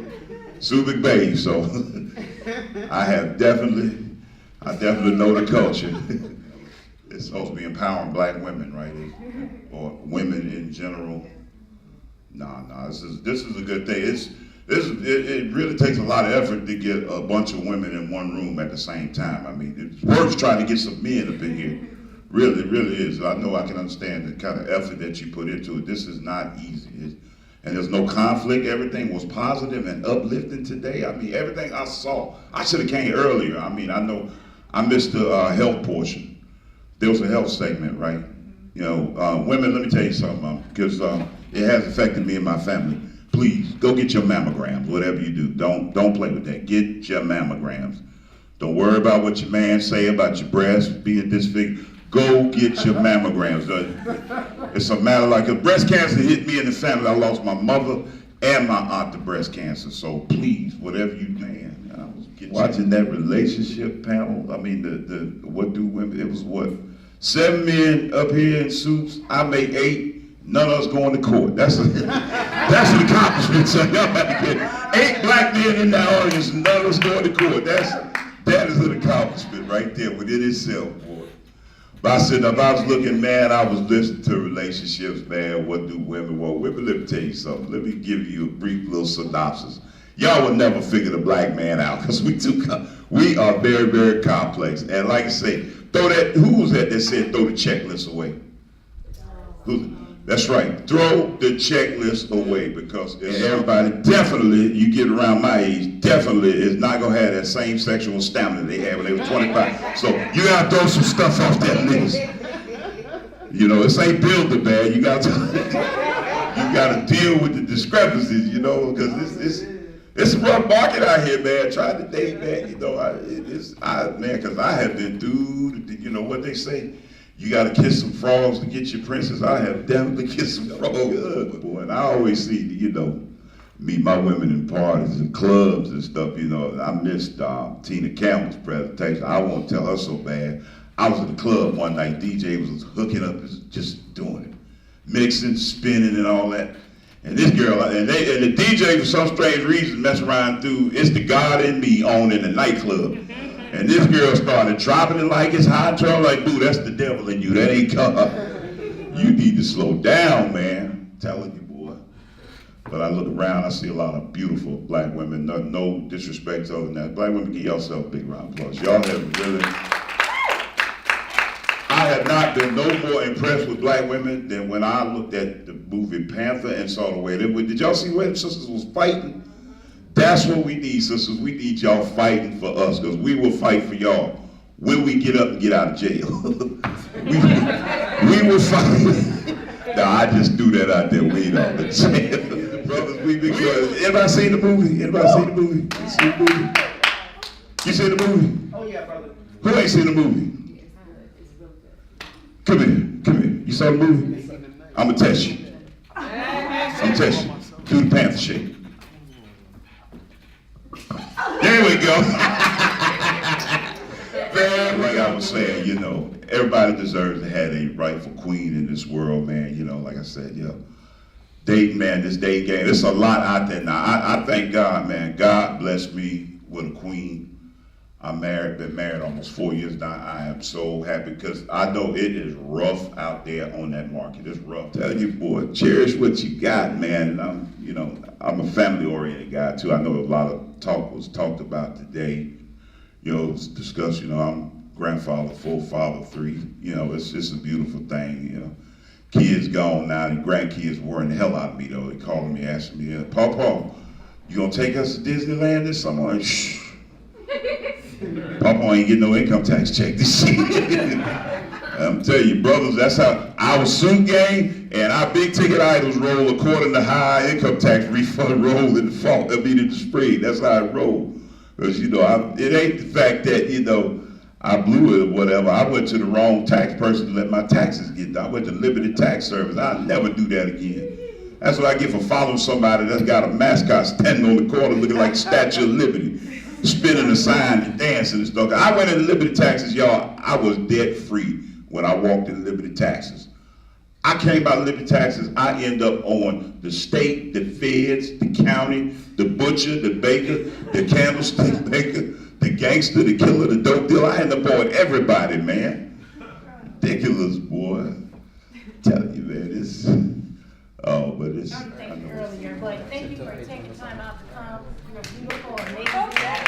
Subic Bay, so I definitely know the culture. It's supposed to be empowering black women, right? Or women in general. No, this is a good thing. It really takes a lot of effort to get a bunch of women in one room at the same time. I mean, it's worth trying to get some men up in here. Really is. I know I can understand the kind of effort that you put into it. This is not easy. and there's no conflict. Everything was positive and uplifting today. I mean, everything I saw. I should have came earlier. I mean, I know I missed the health portion. There was a health segment, right? You know, women, let me tell you something, because it has affected me and my family. Please, go get your mammograms, whatever you do. Don't play with that. Get your mammograms. Don't worry about what your man say about your breasts being disfigured. Go get your mammograms. It's a matter like if breast cancer hit me in the family, I lost my mother and my aunt to breast cancer. So please, whatever you can. I was watching that relationship panel. I mean, the what do women? It was what? 7 men up here in suits. I make 8. None of us going to court. That's an accomplishment. So y'all have to get 8 black men in the audience. None of us going to court. That is an accomplishment right there within itself, boy. But I said, if I was looking, man, I was listening to relationships, man. What do women want? Women, let me tell you something. Let me give you a brief little synopsis. Y'all will never figure the black man out because we are very, very complex. And like I say, who was that said throw the checklist away? That's right, throw the checklist away, because everybody definitely, you get around my age, definitely is not gonna have that same sexual stamina they had when they were 25. So you gotta throw some stuff off that list. You know, this ain't Build-A-Bear, you gotta deal with the discrepancies, you know, because it's a rough market out here, man. Trying to date, man, you know, man, because I have been through, you know what they say, you got to kiss some frogs to get your princess. I have definitely kissed some frogs, boy. And I always see, you know, meet my women in parties and clubs and stuff, you know. I missed Tina Campbell's presentation. I won't tell her so bad. I was at the club one night. DJ was hooking up, just doing it, mixing, spinning, and all that. And this girl, and the DJ, for some strange reason, mess around through It's the God in Me on in the nightclub. And this girl started dropping it like it's hot trouble, like, boo, that's the devil in you. That ain't God. You need to slow down, man. I'm telling you, boy. But I look around, I see a lot of beautiful black women. No disrespect to other than that. Black women, give yourself a big round of applause. Y'all have really... I have not been no more impressed with black women than when I looked at the movie Panther and saw the way they were. Did y'all see where the sisters was fighting? That's what we need, sisters. We need y'all fighting for us, because we will fight for y'all when we get up and get out of jail. we will fight. No, I just threw that out there. We ain't out of jail. Brothers, we big brothers. Anybody seen the movie? Anybody seen the movie? You seen the movie? Oh yeah, brother. Who ain't seen the movie? Come here. You saw the movie? I'm gonna test you. Do the Panther shake. There we go. Man, like I was saying, you know, everybody deserves to have a rightful queen in this world, man. You know, like I said, yeah. Dating, man, this dating game, there's a lot out there now. I thank God, man. God blessed me with a queen. I'm married, been married almost 4 years now. I am so happy because I know it is rough out there on that market. It's rough. Tell you, boy, cherish what you got, man. And I'm a family-oriented guy too. I know a lot of talk was talked about today. You know, it was discussed. You know, I'm grandfather, full father, 3. You know, it's just a beautiful thing. You know, kids gone now. The grandkids worrying the hell out of me though. They calling me, asking me, "Papa, you gonna take us to Disneyland this summer?" I'm like, shh. Papa ain't getting no income tax check this year. I'm telling you, brothers, that's how our suit game and our big ticket items roll according to how our income tax refund roll in the fall. I mean, in the spring. That's how it roll. Because, you know, it ain't the fact that, you know, I blew it or whatever. I went to the wrong tax person to let my taxes get done. I went to Liberty Tax Service. I'll never do that again. That's what I get for following somebody that's got a mascot standing on the corner looking like Statue of Liberty, spinning a sign and dancing and stuff. I went into Liberty Taxes, y'all. I was debt free when I walked in Liberty Taxes. I came out of Liberty Taxes, I end up on the state, the feds, the county, the butcher, the baker, the candlestick maker, the gangster, the killer, the dope dealer. I end up on everybody, man. Ridiculous, boy. I'm telling you, man, it's, Thank you earlier, but thank you for taking time out to come. You're beautiful, amazing.